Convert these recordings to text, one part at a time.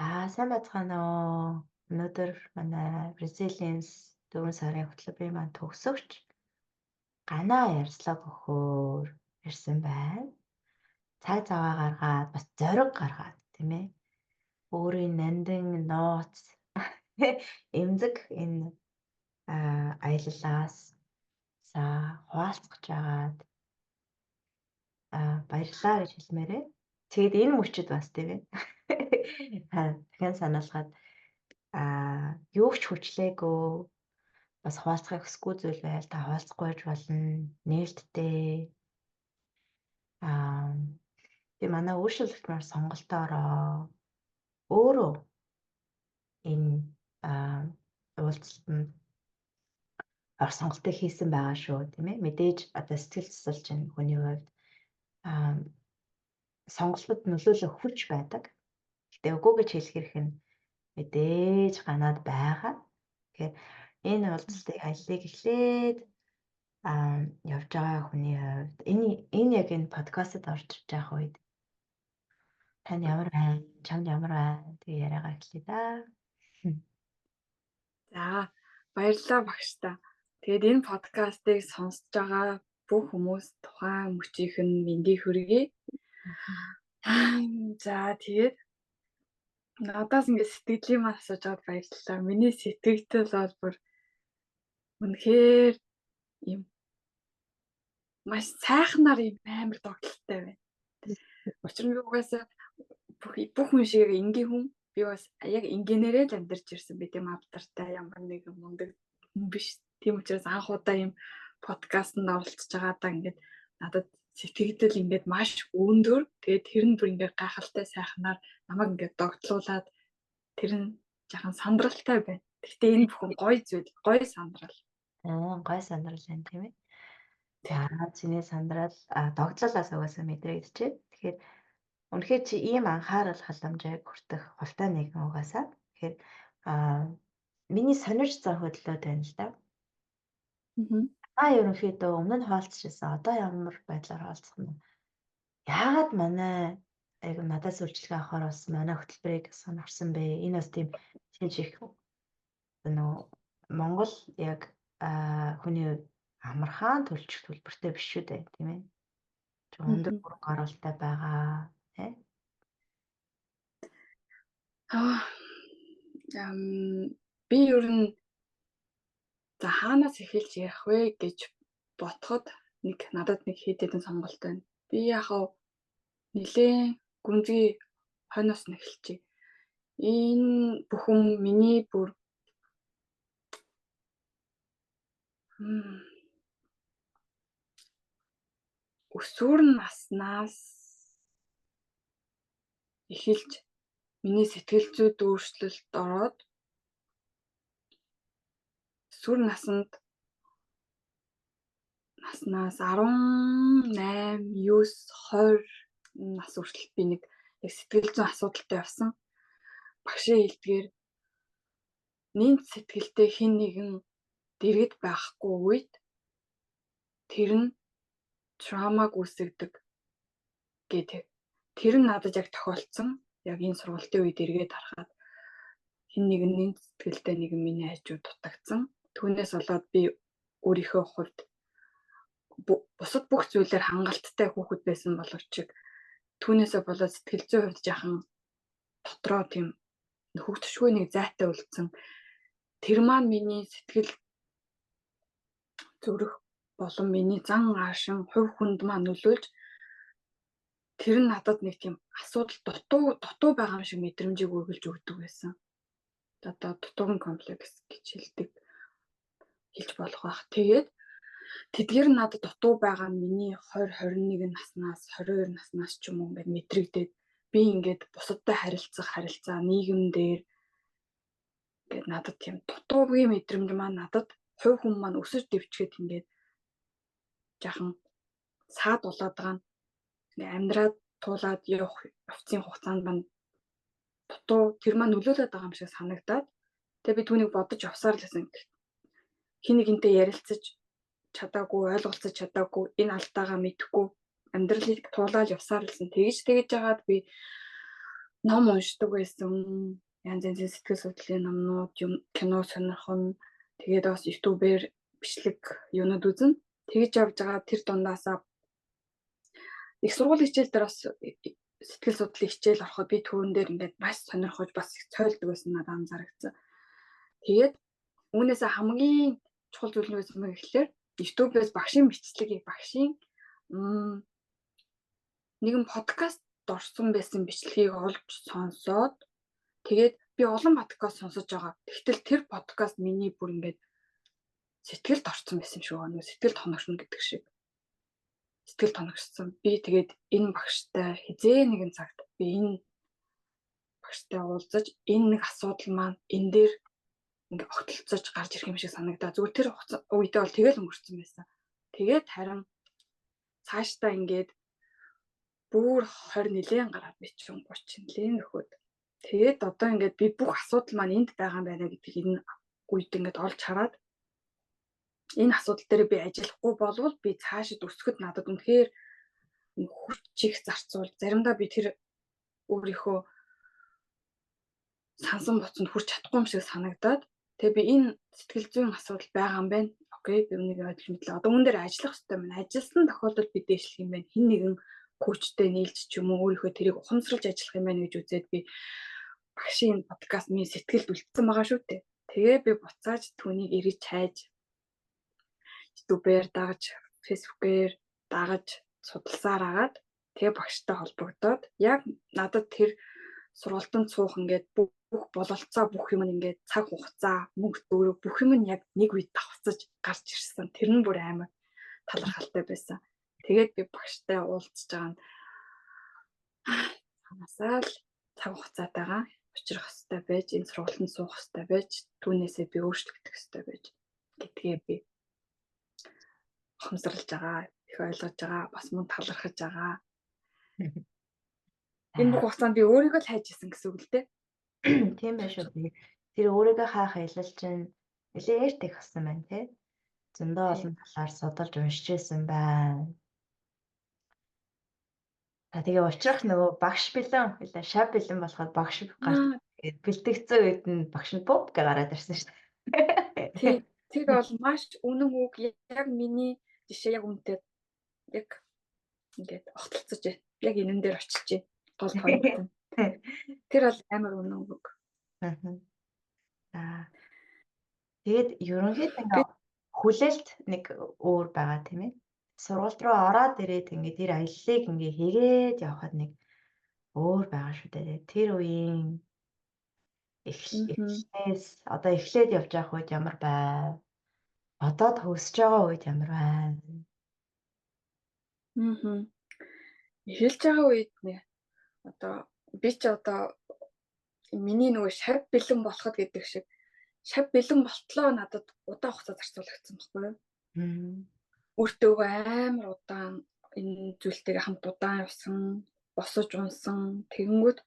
Сайн байцгаана уу? Өнөөдөр манай Resilience 4 сарын хөтөлбөрийн маань төгсөгч Ганаа ярьслага өгөхөөр ирсэн байна. Цаг зав гаргаад бас зориг гаргаад тийм ээ. Өөрийн нандин нууц эмзэг энэ аяллаас хуваалцах жагаад баярлалаа гэж хэлмээрээ. Тэгээд энэ мөчид бас тийм ээ. Дахин сануулгаад юу ч хүчлээгүй бас хуваалцахыг хүсэхгүй зүйл байл та хуваалцахгүй байж болно. Нээлттэй би манай өөрчлөлтмөр сонголтоороо өөрөө энэ уулзалтанд сонголтыг хийсэн байгаа шүү тийм ээ. Мэдээж одоо сэтгэл засалч хүний хувьд сонголтод нөлөөлөх хүч байдаг. Гэтэ үгүй гэж хэлэх хэрэг нь мэдээж ганаад байгаа. Тэгэхээр энэ уулзалтыг аяллыг эхлээд явж байгаа хүний хувьд энэ яг энэ подкастт орж иж байгаа үед тань ямар байна? Чамд ямар байна? Тэгээ яриагаа эхлэе да. За баярлалаа багштай. Тэгээд энэ подкастыг сонсож байгаа бүх хүмүүс тухайн мөчийнх нь мэндийг хүргэе. За тэгээд надаас ингээд сэтгэлийн маань асууж аваад баярлалаа. Миний сэтгэгдэл бол бүр үнэхээр юм маш сайхнаар юм амар догтлолтой байна. Учир нь угаасаа бүх хүн шиг энгийн хүн би бас яг энгийнээрээ л амьдарч ирсэн би тийм авдартай ямар нэгэн мундаг хүн биш. Тийм учраас анх удаа юм подкастт оролцож байгаадаа ингээд надад сэтгэгдэл ингээд маш өндөр. Тэгээд тэр нь бүр ингээд гайхалтай сайхнаар намайг ингээд догтлуулад тэр нь жахан сандралтай байна. Гэхдээ энэ бүхэн гоё зүйл, гоё сандрал. Гой сандрал байна тийм ээ. За чиний сандрал догтлолоос угаасаа мэдрэгдэжээ. Тэгэхээр үнэхээр чи ийм анхаарал халамжийг хүртэх хувтай нэгэн угаасаа. Тэгэхээр миний сонирч зан хөдлөөд байна л да. Ерөнхийдөө өмнө нь хаалцчихсан. Одоо ямар байдлаар хаалцах нь? Яагаад манай яг надаас үйлчлэг авахаар бас манай хөтөлбөрийг сонирхсан бэ? Энэ бас тийм шинж их Монгол яг хүний амархан төлчих төлбөртэй биш шүү дээ, тийм ээ. Өндөр бүрэн оруулалттай байгаа, тийм. Би ер нь за хаанаас эхэлж ярих вэ гэж бодоход надад нэг хэд хэдэн сонголт байна. Би яхав нэлээд гүнзгий хойноос нь эхэлчихье. Энэ бүхэн миний бүр өсвөр наснаас эхэлж миний сэтгэл зүйд өөрчлөлт ороод өсвөр наснаас 18, 9, 20 нас хүртэл би нэг яг сэтгэл зүйн асуудалтай явсан. Багшийн хэлдгээр нийт сэтгэлтэй хэн нэгэн дэргэд байхгүй үед тэр нь травмаг үүсгдэг гэдэг. Тэр нь надад яг тохиолдсон. Яг энэ сургалтын үед эргээд харахад хэн нэгэн нийт сэтгэлтэй нэгэн миний хажууд дутагдсан. Түүнээс болоод би өөрийнхөө хувьд бусад бүх зүйлээр хангалттай хүүхэд байсан боловч түүнээсээ болоод сэтгэл зүйн хувьд жаахан дотроо тийм хөвгтөшгүй нэг зайтай үлдсэн. Тэр маань миний сэтгэл зүрх болон миний зан аашин хувь хүнд маань нөлөөлж тэр нь надад нэг тийм асуудал дутуу байгаа юм шиг мэдрэмжийг өгүүлж өгдөг байсан. Одоо дутуугийн комплекс гэж хэлж болох байх. Тэгээд тэдгээр надад дутуу байгаа нь миний 20, 21 наснаас 22 наснаас ч юм уу ингээд мэдрэгдээд би ингээд бусадтай харилцаа нийгэм дээр ингээд надад тийм дутуугийн мэдрэмж маань надад хувь хүн маань өсөж дэвчгээд ингээд жаахан саад болоод байгаа нь амьдраад туулаад явцын хугацаанд маань дутуу тэр маань нөлөөлөд байгаа юм шиг санагдаад тэгээ би түүнийг бодож явсаар л байсан. Хин нэгэнтэй ярилцаж чадаагүй, ойлголцож чадаагүй, энэ алдаагаа мэдэхгүй амьдралыг туулаад явсаар лсэн. Тэгж жагаад би ном уншдаг байсан. Янз янзын сэтгэл судлалын номнууд, кино сонирхон. Тэгээд бас YouTube-ээр бичлэг юунууд үзэн. Тэгж явж байгаа тэр дундаасаа их сургуулийн хичээл дээр бас сэтгэл судлалын хичээл ороход би түүн дээр ингээд маш сонирхож бас их цойлдог байсан надад анзаарчихсан. Тэгээд үүнээсээ хамгийн чухал зүйл нь байсан мэй гэхэлэр YouTube-ээс багшийн бичлэгийг нэгэн подкаст орсон байсан бичлэгийг олж сонсоод тэгээд би олон подкаст сонсож байгаа. Тэгтэл тэр подкаст миний бүр ингээд сэтгэлд орсон байсан юм шиг байна. Сэтгэл тоногшно гэдэг шиг. Сэтгэл тоногшсон. Би тэгээд энэ багштай хизээ нэгэн цагт би энэ багштай уулзаж энэ нэг асуудал маань энэ дээр ингээ огтлцож гарч ирэх юм шиг санагдаа. Зүгээр тэр үедээ бол тэгэл өнгөрцөн байсан. Тэгээд харин цаашдаа ингээд бүр 20 нэлээд гараад бичсэн 30 нэлээд нөхөд. Тэгээд одоо ингээд би бүх асуудал маань энд байгаа юм байна гэдгийг энэ үед ингээд олж хараад энэ асуудал дээр би ажиллахгүй болвол би цаашид өсөхөд надад үнэхээр хүч их зарцуул. Заримдаа би тэр өөрийнхөө сансан боцонд хүрч чадахгүй юм шиг санагдаад тэгээ би энэ сэтгэл зүйн асуудал байгаа юм байна. Окей, би үнийг ойлгож мэдлээ. Одоо үүн дээр ажиллах хэрэгтэй байна. Ажилласан тохиолдолд би дээшлэх юм байна. Хин нэгэн коучтэй нийлж ч юм уу өөрийнхөө тэрийг ухамсарлаж ажиллах юм байна гэж үзээд би багшийн подкаст минь сэтгэлд үлдсэн байгаа шүү дээ. Тэгээ би буцааж түүнийг эргэж хайж YouTube-ээр дагаж, Facebook-ээр дагаж судалсаар агаад тэгээ багштай холбогдоод яг надад тэр сургалтанд суух ингээд бүх бололцоо бүх юм ингээд цаг хугацаа мөнгө төгрөг бүх юм нь яг нэг үед давхцаж гарч ирсэн. Тэр нь бүр амар талархалтай байсан. Тэгээд би багштай уулзж байгаа нь санасаа л цаг хугацаатайгаа учрах хэрэгтэй байж, энэ сургалтанд суух хэрэгтэй байж, түүнээсээ би өөрчлөгдөх хэрэгтэй байж гэдгээ би ухамсарлаж байгаа, их ойлгож байгаа, бас мөн талархаж байгаа. Энэ бүх хугацаанд би өөрийгөө л хайж исэн гэсэн үг л дээ. Тийм байх шүү. Тэр өөрийгөө хаах аялал чинь нэлээд их хасан байна тий. Зөндөө олон талаар судалж уншиж байсан байна. Тэгээ уучрах нөгөө багш бэлэн шав бэлэн болоход багш гарч бэлтгэцсэн үед нь багш нь пуп гэ гараад ирсэн шүү дээ. Тийм. Тэр бол маш үнэн үг. Яг миний жишээ яг үнэтэй яг ингээд огтлцож байна. Яг энэн дээр очиж байна. Гол point. Тэр бол амар үнэн үг. Тэгээд ерөнхийд ингээд хүлээлт нэг өөр байгаа тийм ээ. Сургууль руу ороод ирээд ингээд тэр аяллыг ингээд хийгээд явхад нэг өөр байгаа шүү дээ. Тэр үеийн эхлээс одоо эхлээд явж байгаа үед ямар байв? Одоо төгсөж байгаа үед ямар байна? Эхэлж байгаа үед нэ одоо би ч одоо миний нөгөө шав бэлэн болоход гэдэг шиг шав бэлэн болтлоо надад удаан хугацаа зарцуулагдсан байхгүй юу? Өөртөө амар удаан энэ зүйлтэйгээ хамт удаан явсан, босож унсан, тэгэнгүүт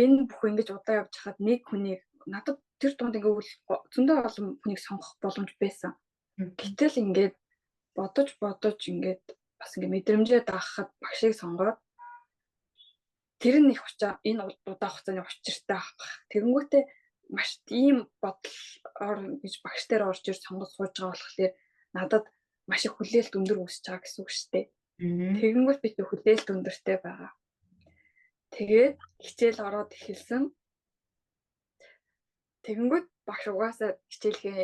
энэ бүх ингэж удаан явж хахад нэг хүнийг надад тэр дунд ингээд зөндөө олон хүнийг сонгох боломж байсан. Гэтэл ингээд бодож ингээд бас ингээд мэдрэмжээ даахад багшийг сонгоод тэр нь их учаа энэ удаан хугацааны учиртай авах. Тэгэнгүүтээ маш ийм бодол гэж багш дээр орж ир сонгож сууж байгаа болохоор надад маш их хүлээлт өндөр үүсэж байгаа гэсэн үг шүү дээ. Тэгэнгүүт би хүлээлт өндөртэй байгаа. Тэгээд хичээл ороод эхэлсэн. Тэгэнгүүт багш угаасаа хичээлгээ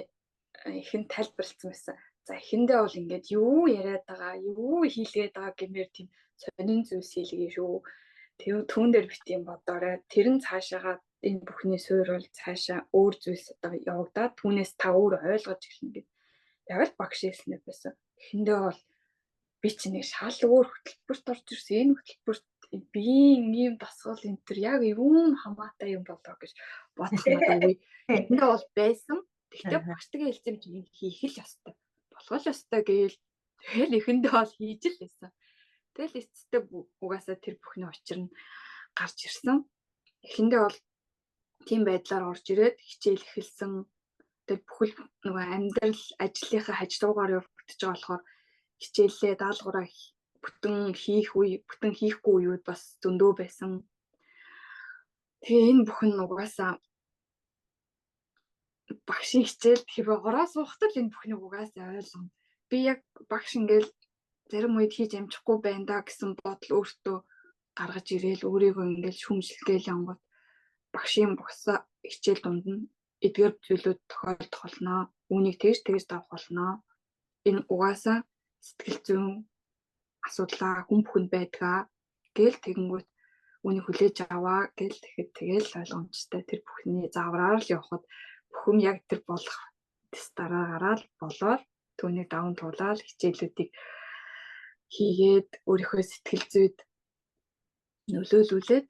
ихэнд тайлбарлсан байсан. За эхэндээ бол ингээд юу яриад байгаа, юу хийлгээд байгаа гэмээр тийм сонин зүйлс хийлгээ шүү. Тэр түүн дээр бит юм бодоорой. Тэр нь цаашаагаа энэ бүхний суурь бол цаашаа өөр зүйлс одоо явагдаад түүнээс та өөр ойлгож эхэлнэ гэдэг. Яг л багш хэлснээр байсан. Эхэндээ бол би чи нэг шал өөр хөтөлбөрт орж ирсэн. Энэ хөтөлбөрт би ийм дасгал энэ төр яг юун хамаатай юм болоо гэж бодсон надад үе. Эхэндээ бол байсан. Тэгтээ багштай хэлсэн чи хийх л ёстой. Болгол ёстой гээл тэгэл эхэндээ бол хийж л байсан. Тэгэл эцэстээ угаасаа тэр бүхний учир нь гарч ирсэн. Эхэндээ бол тийм байдлаар орж ирээд хичээл эхэлсэн. Тэгэл бүхэл нөгөө амьдрал ажлынхаа хажуугаар явагдаж байгаа болохоор хичээлээ даалгавраа бүтэн хийхгүй үеуд бас зөндөө байсан. Тэгээ энэ бүхэн угаасаа багшийн хичээл хэрвээ ороо суухад л энэ бүхнийг угаасаа ойлгоно. Би яг багш ингээл зарим үед хийж амжихгүй байна да гэсэн бодол өөртөө гаргаж ирээл өөрийгөө ингээл шүмжлэгээл явгод багшийн бусаа хичээл дунд нь эдгээр зүйлүүд тохиолдох болно. Үүнийг тэгж давах болно. Энэ угаасаа сэтгэл зүйн асуудлаа хүн бүхэнд байдгаа гэл тэгэнгүүт үүнийг хүлээж аваа гэл тэгэхэд тэгэл ойлгомжтой тэр бүхний заавраар л явхад бүхэн яг тэр болох дараагаараа л болоод түүнийг даван туулаад хичээлүүдийг хийгээд өөрийнхөө сэтгэл зүйд нөлөөлүүлээд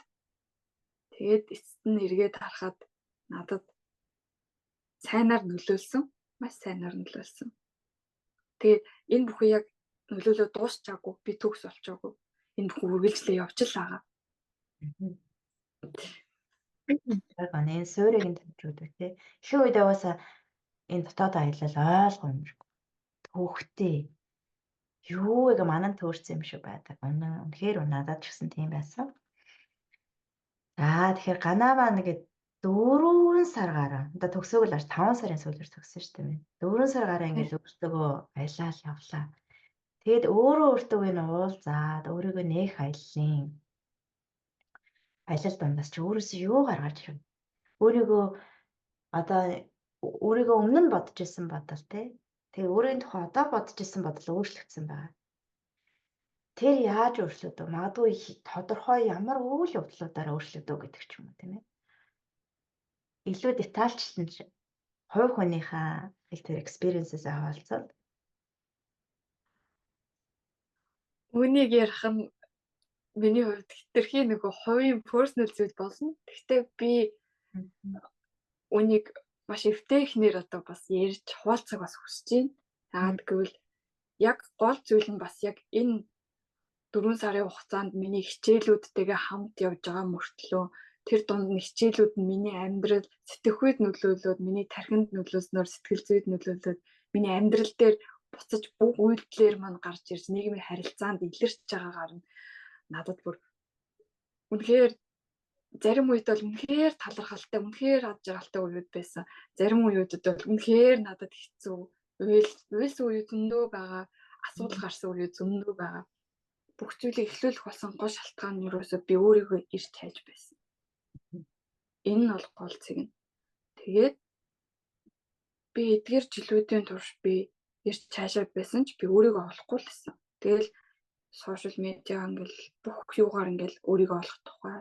тэгээд эцэст нь эргээд харахад надад сайнаар нөлөөлсөн, маш сайнаар нөлөөлсөн. Тэгээд энэ бүхэн яг нөлөөлөө дуусчаагүй, би төгс болчоогүй. Энэ бүхэн үргэлжлээ явж л байгаа. Яг энэ суурийг төвчүүд үү. Их үед яваасаа энэ дотоод аялал ойлгомжгүй. Төвхтэй. Юу яг манан төөрсөн юм шиг байдаг. Үнэхээр надад ч гэсэн тийм байсан. Тэгэхээр ганаваа нэгэд 4 сар гараа. Одоо төгсөөг л 5 сарын сүүлээр төгссөн шүү дээ. 4 сар гараа ингээд өөртөөгөө аялал явлаа. Тэгээд өөртөө энэ уулзаад өөрийгөө нээх аялал дундаас чи өөрөөсөө юу гаргаж ирв? Өөрийгөө одоо өөрийгөө өмнө нь бодож исэн бодол тий. Тэгээ өөрийн тухай одоо бодож исэн бодол өөрчлөгдсөн байна. Тэр яаж өөрчлөгдөв? Магадгүй тодорхой ямар үйл явдлуудаараа өөрчлөгдөв гэдэг ч юм уу тийм ээ. Илүү детальчлан хувь хүнийхээ тэр experience-ээс хаалцаад Үүнийг ярих нь миний хувьд хэтэрхий нөгөө хувийн personal зүйл болно. Гэхдээ би үнийг маш эвтэйхнэр одоо бас ярьж хуваалцах бас хүсэж байна. Яагаад гэвэл яг гол зүйл нь бас яг энэ 4 сарын хугацаанд миний хичээлүүдтэйгээ хамт явж байгаа мөртлөө тэр дунд нь хичээлүүд нь миний амьдрал сэтгэхүйд нөлөөлөөд, миний тархинд нөлөөснөөр сэтгэл зүйд нөлөөлөөд, миний амьдрал дээр буцаж бүх үйлдэлээр мань гарч ирж нийгмийн харилцаанд илэрч байгаагаар нь надад бүр үнэхээр зарим үед бол үнэхээр талархалтай, үнэхээр ад жаргалтай үед байсан. Зарим үеүүдэд бол үнэхээр надад хэцүү, уйлсан үе зөндөө байгаа, асуудал гарсан үе зөндөө байгаа. Бүх зүйлийг эхлүүлэх болсон гол шалтгаан нь юусоо би өөрийгөө ирж хайж байсан. Энэ нь бол гол зэг нь. Тэгээд би эдгээр жилүүдийн турш би ирж цаашаа байсан ч би өөрийгөө олохгүй л байсан. Тэгэл сошиал медиа ингээл бүх юугаар ингээл өөрийгөө олох тухай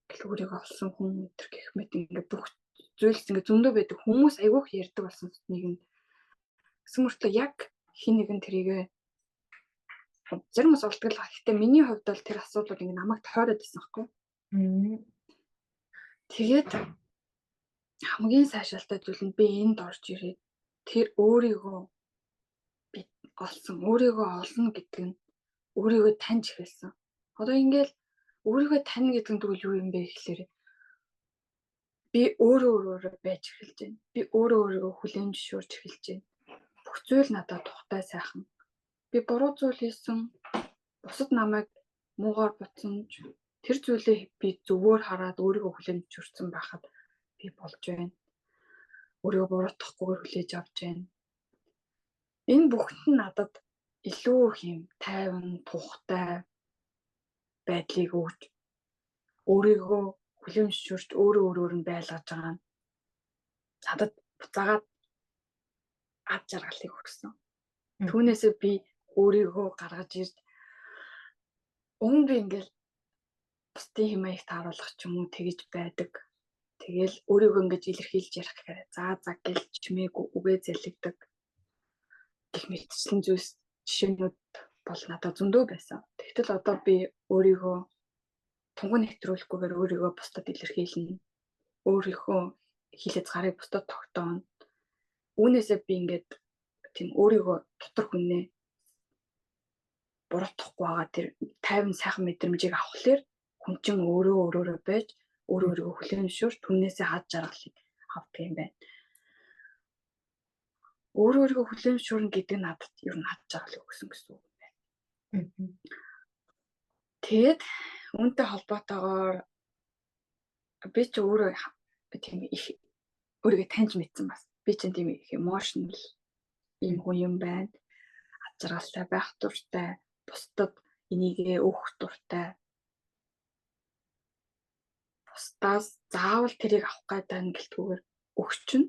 ингээл өөрийгөө олсон хүн өтер гэх мэт ингээд бүх зүйлс ингээд зөндөө байдаг. Хүмүүс айгүйх ярьдаг болсон нийгэм. Гэсэн мөртлөө яг хин нэгэн тэрийгэ зарим бас болтгол баг. Гэхдээ миний хувьд бол тэр асуудлууд ингээд намайг тойроод байсан байхгүй. Тэгээд хамгийн сайшаалтай зүйл нь би энд орж ирээд тэр өөрийгөө би өөрийгөө олно гэдэг нь өөрийгөө таньж эхэлсэн. Одоо ингээл өөрийгөө тань гэдэг нь тэгвэл юу юм бэ гэхлээр би өөрөө байж эхэлж байна. Би өөрийгөө хүлээн зөвшөөрч эхэлж байна. Бүх зүйл надад тухтай сайхан. Би буруу зүйл хийсэн. Бусад намайг муугаар буцсан ч тэр зүйлээ би зөвөөр хараад өөрийгөө хүлээн зөвшөөрсөн байхад би болж байна. Өөрийгөө буруутгахгүйгээр хүлээж авч байна. Энэ бүхт нь надад илүү хэм тайван тухтай байдлыг өгч өөрийгөө хүлээн зөвшөөрч өөрөөр нь байлгаж байгаа нь надад буцаагаад ад жаргалыг өгсөн. Түүнээсээ би өөрийгөө гаргаж ирж өмнө би ингээл бусдын хэмээх тааруулах ч юм уу тэгэж байдаг. Тэгэл өөрийгөө ингэж илэрхийлж ярих гэхээр за гэл чимээгүй үгээ залгидаг гэх мэтчлэн зүйлс жишээнүүд бол надад зөндөө байсан. Тэгтэл одоо би өөрийгөө тунган нэвтрүүлэхгүйгээр өөрийгөө бусдад илэрхийлнэ. Өөрийнхөө хил хязгаарыг бусдад тогтооно. Үүнээсээ би ингээд тийм өөрийгөө дотор хүнээ буруутгахгүй байгаа тэр тайван сайхан мэдрэмжийг авахлаар хүн чинь өөрөөрөө байж өөрийгөө хүлээн зөвшөөрч түүнээсээ хад жаргалыг авдаг юм байна. Өөрийгөө хүлээн зөвшөөрнө гэдэг нь надад ер нь хад жаргалыг өгсөн гэсэн үг юм байна. Тэгээд үүнтэй холбоотойгоор би ч өөрөө тийм их өөрийгөө таньж мэдсэн бас. Би ч тийм их emotional ийм хүн юм байна. Ачааргалтай байх дуртай, бусдад энийгээ өгөх дуртай. Бусдаас заавал тэрийг авах гэдэг нь гэлтгүүгээр өгчин.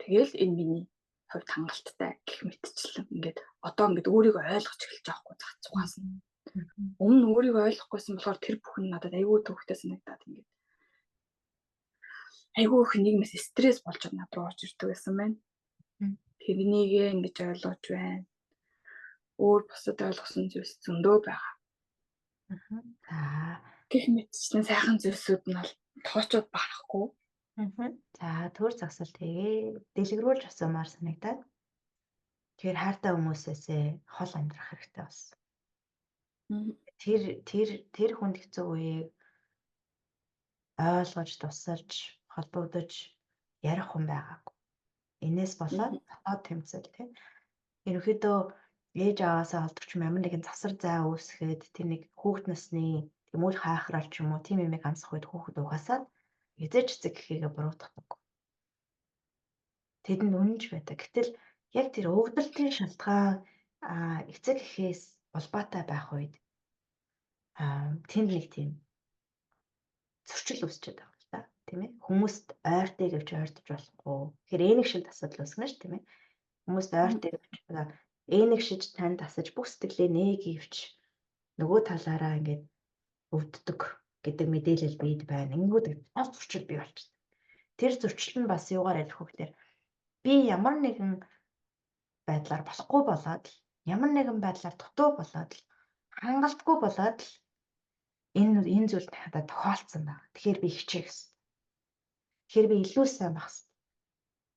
Тэгэл энэ миний хувьд хангалттай гэх мэтчлэн ингээд одоо ингээд өөрийгөө ойлгож эхэлж байгаа хгүй зах цугаас. Өмнө өөрийгөө ойлгохгүйсэн болохоор тэр бүхэн надад айгүй төвхтэй санагдаад ингээд айгүй их нийгмээс стресс болж над руу орж ирдэг байсан байна. Тэрнийг ингэж ойлгож байна. Өөр бусад ойлгосон зүйлс зөндөө байгаа. За. Гэх мэтчлэн сайхан зүйлсүүд нь бол тоочод барахгүй. За төр загсал тэгээ дэлгэрүүлж асуумаар санагдаад. Тэгэхээр хайртай хүмүүсээсээ хол амьдрах хэрэгтэй болсон. Тэр хүнд хэцүү үеийг ойлгож, тусалж, холбогдож ярих хүн байгаагүй. Энээс болоод дотоод тэмцэл тийм. Ерөнхийдөө ээж аваасаа олдорч ямар нэгэн засар зай үүсгээд тэр нэг хүүхэд насны тэмүүл хаахрал ч юм уу тийм юмыг амсах үед хүүхэд угаасаад эзэж эцэг гэхээгээ буруутгадаг. Тэдэнд үнэнж байдаг. Гэтэл яг тэр өвдөлтийн шалтгаан эцэг эхээс улбаатай байх үед тэнд нэг тийм зөрчил үүсчихэд байгаа л да. Тийм ээ. Хүмүүст ойртой гэвч ойртож болохгүй. Тэгэхээр энийг шиг асуудал үүснэ ш тийм ээ. Хүмүүст ойртой гэвч энийг шиж танд тасаж бүх сэтгэлээ нээ гэвч нөгөө талаараа ингээд өвддөг гэдэг мэдээлэл бийд байна. Ингэнгүүт тав зөрчил бий болчихсон. Тэр зөрчил нь бас юугаар ярих вэ гэхээр би ямар нэгэн байдлаар болохгүй болоод ямар нэгэн байдлаар дутуу болоод хангалтгүй болоод энэ зүйл надад тохиолдсон байна. Тэгэхээр би хичээх ёстой. Тэгэхээр би илүү сайн байх ёстой.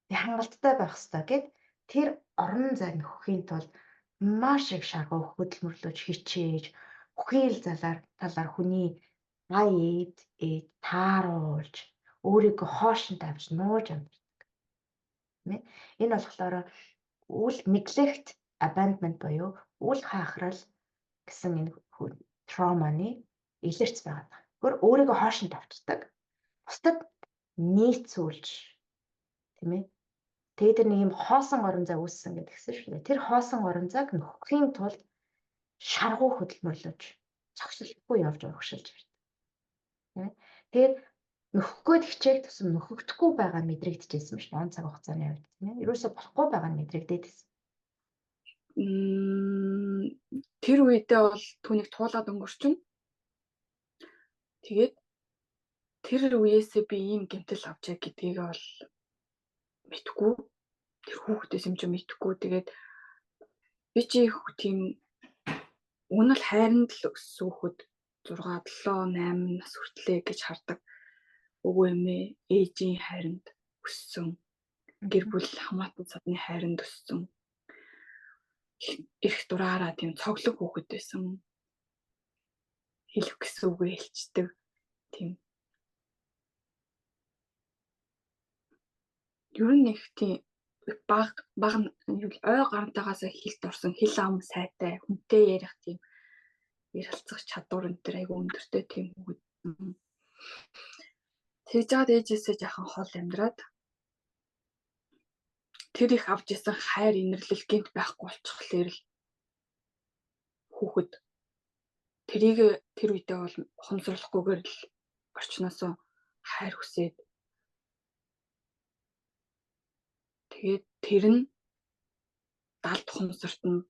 Би хангалттай байх ёстой гэд тэр орон зай нөхөхийн тулд маш их шаргуу хөдөлмөрлөж хичээж бүхий л талаар хүний гай ээд тааруулж өөрийгөө хоошин тавьж нууж амьддаг. Тэ? Энэ болохоор үл neglect abandonment буюу үл хаахрал гэсэн энэ трауманы илэрч байгаа. Гөр өөрийгөө хоошин тавьчихдаг. Бусдад нийцүүлж тийм ээ. Тэгээд тэр нэг юм хоосон орон зай үүссэн гэдгсэн шүү дээ. Тэр хоосон орон зайг нөхөхийн тулд шаргуу хөдөлмөрлөж зогсолтгүй явж урагшилж ирдэг. Тийм ээ. Тэгээд нөхөхгүй хичээх тусам нөхөгдөхгүй байгаа нь мэдрэгдэжсэн шүү дээ. Он цаг хугацааны үед тийм ээ. Ерөөсө болохгүй байгаа нь мэдрэгдээдсэн. Тэр үедээ бол түүнийг туулаад өнгөрчин. Тэгээд тэр үеэсээ би ийм гэмтэл авчаа гэдгийг бол мэдгүй. Тэр хүүхдээс юм ч мэдгүй. Тэгээд би чи их тийм үнэл хайранд л өссөн хүүхэд 6, 7, 8 нас хүртлээ гэж хардаг. Өвөө эмээ ээжийн хайранд өссөн. Гэр бүл хамаатан садны хайранд өссөн. Их дураараа тийм цоглог хүүхэд байсан. Хэлэх гэсэн үгээ хэлцдэг. Тийм. Ер нь их тийм баг ой гарантаагаас хилд орсон хил ам сайтай хүнтэй ярих тийм ярилцах чадвар энэ төр айгүй өндөртэй тийм хүүхэд. Тэгж жаад ээжээсээ жаахан хол амьдраад тэр их авч исэн хайр инэрлэл гинт байхгүй болчихлоор л хүүхэд тэрийг тэр үедээ бол ухамсарлахгүйгээр л орчноосоо хайр хүсээд тэгээд тэр нь далд ухамсарт нь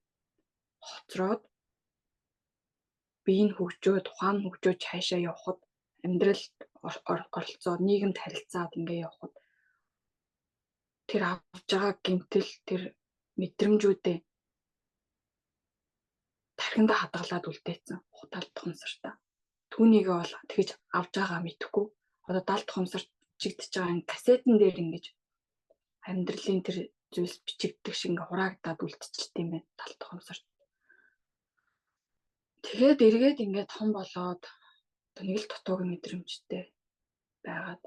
хоцроод биеийн хөгжөөд ухаан хөгжөөж цаашаа явхад амьдралд оролцоод нийгэмд харилцаад ингээ явхад тэр авж байгаа гэмтэл тэр мэдрэмжүүдээ тархиндаа хадгалаад үлдээсэн далд ухамсартаа. Түүнийгээ бол тэгж авж байгаа мэдэхгүй. Одоо далд ухамсарт бичигдэж байгаа касетэн дээр ингэж амьдралын тэр зүйлс бичигдэх шиг ингээ хураагдаад үлдчихсэн юм байна далд ухамсарт. Тэгээд эргээд ингээд том болоод нэг л дутуугийн мэдрэмжтэй байгаад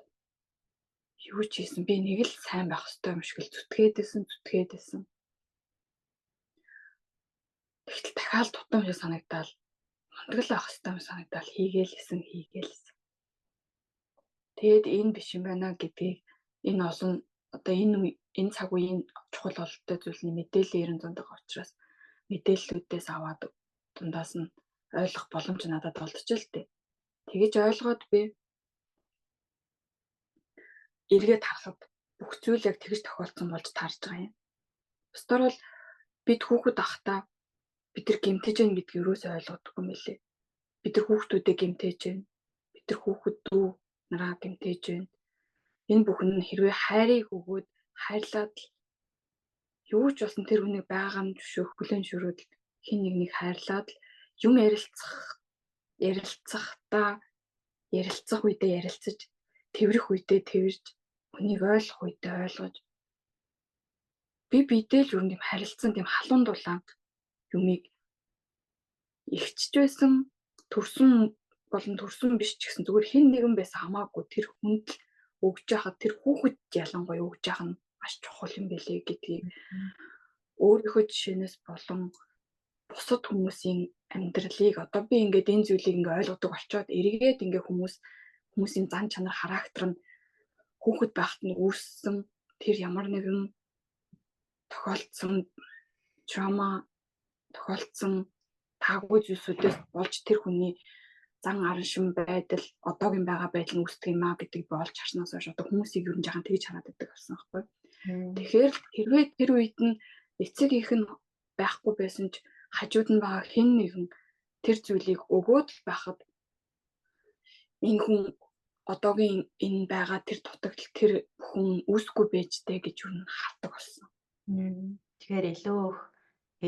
юу ч хийсэн би нэг л сайн байх ёстой юм шиг л зүтгээдсэн. Тэгтэл дахиад тутам шиг санагдаад мундаг л байх ёстой юм санагдаад хийгээл. Тэгээд энэ биш юм байна гэдгийг энэ олон одоо энэ цаг үеийн чухал ололттой зүйлний мэдээлэл ерэн зундаг учраас мэдээллүүдээс аваад дундаас нь ойлгох боломж надад олдчихё л дээ. Тэгэж ойлгоод би эргээд харахад бүх зүйл яг тэгж тохиолдсон болж таарж байгаа юм. Бусдаар бол бид хүүхэд ахтаа бид нар гэмтэж гэн гэдгийг юусоо ойлгодоггүй мөлий. Бид нар хүүхдүүдэд гэмтэж гэн. Бид нар хүүхэд дүү нараа гэмтэж гэн. Энэ бүхэн нь хэрвээ хайрыг өгөөд хайрлаад юу ч болсон тэр хүнийг байгаа нь зөвшөөрөх хүлэн зөвшөөрөөд хин нэгнийг хайрлаад юм ярилцах үедээ ярилцаж тэрвэрх үедээ тэрвэрж хүнийг ойлгох үедээ ойлгож бидээ л юм харилцсан тийм халуун дулаан юмыг ихчж байсан төрсөн болон төрсөн биш ч гэсэн зүгээр хэн нэгэн байсан хамаагүй тэр хүнд л өгж яхад тэр хүүхэд ялангуяа өгж яах нь маш чухал юм байлээ гэдгийг өөрийнхөө жишээнээс болон бусад хүмүүсийн амьдралыг одоо би ингээд энэ зүйлийг ингээд ойлгодог очоод эргээд ингээд хүмүүсийн зан чанар характер нь хүүхэд байхад нь үүссэн тэр ямар нэгэн тохиолдсон трама тохиолдсон таагүй зүйлсүүдээс болж тэр хүний зан арын шим байдал одоогийн байгаа байдал нь үүсдэг юм а гэдэг би олж харснаас хойш одоо хүмүүсийг юу нэгэн тэгж хараад байдаг болсон байхгүй. Тэгэхээр хэрвээ тэр үед нь эцэг их нь байхгүй байсан ч хажууд нь байгаа хэн нэгэн тэр зүйлийг өгөөд л байхад энэ хүн одоогийн энэ байгаа тэр дутагдал тэр хүн үүсэхгүй байжтэй гэж юу н хардаг болсон. Тэгэхээр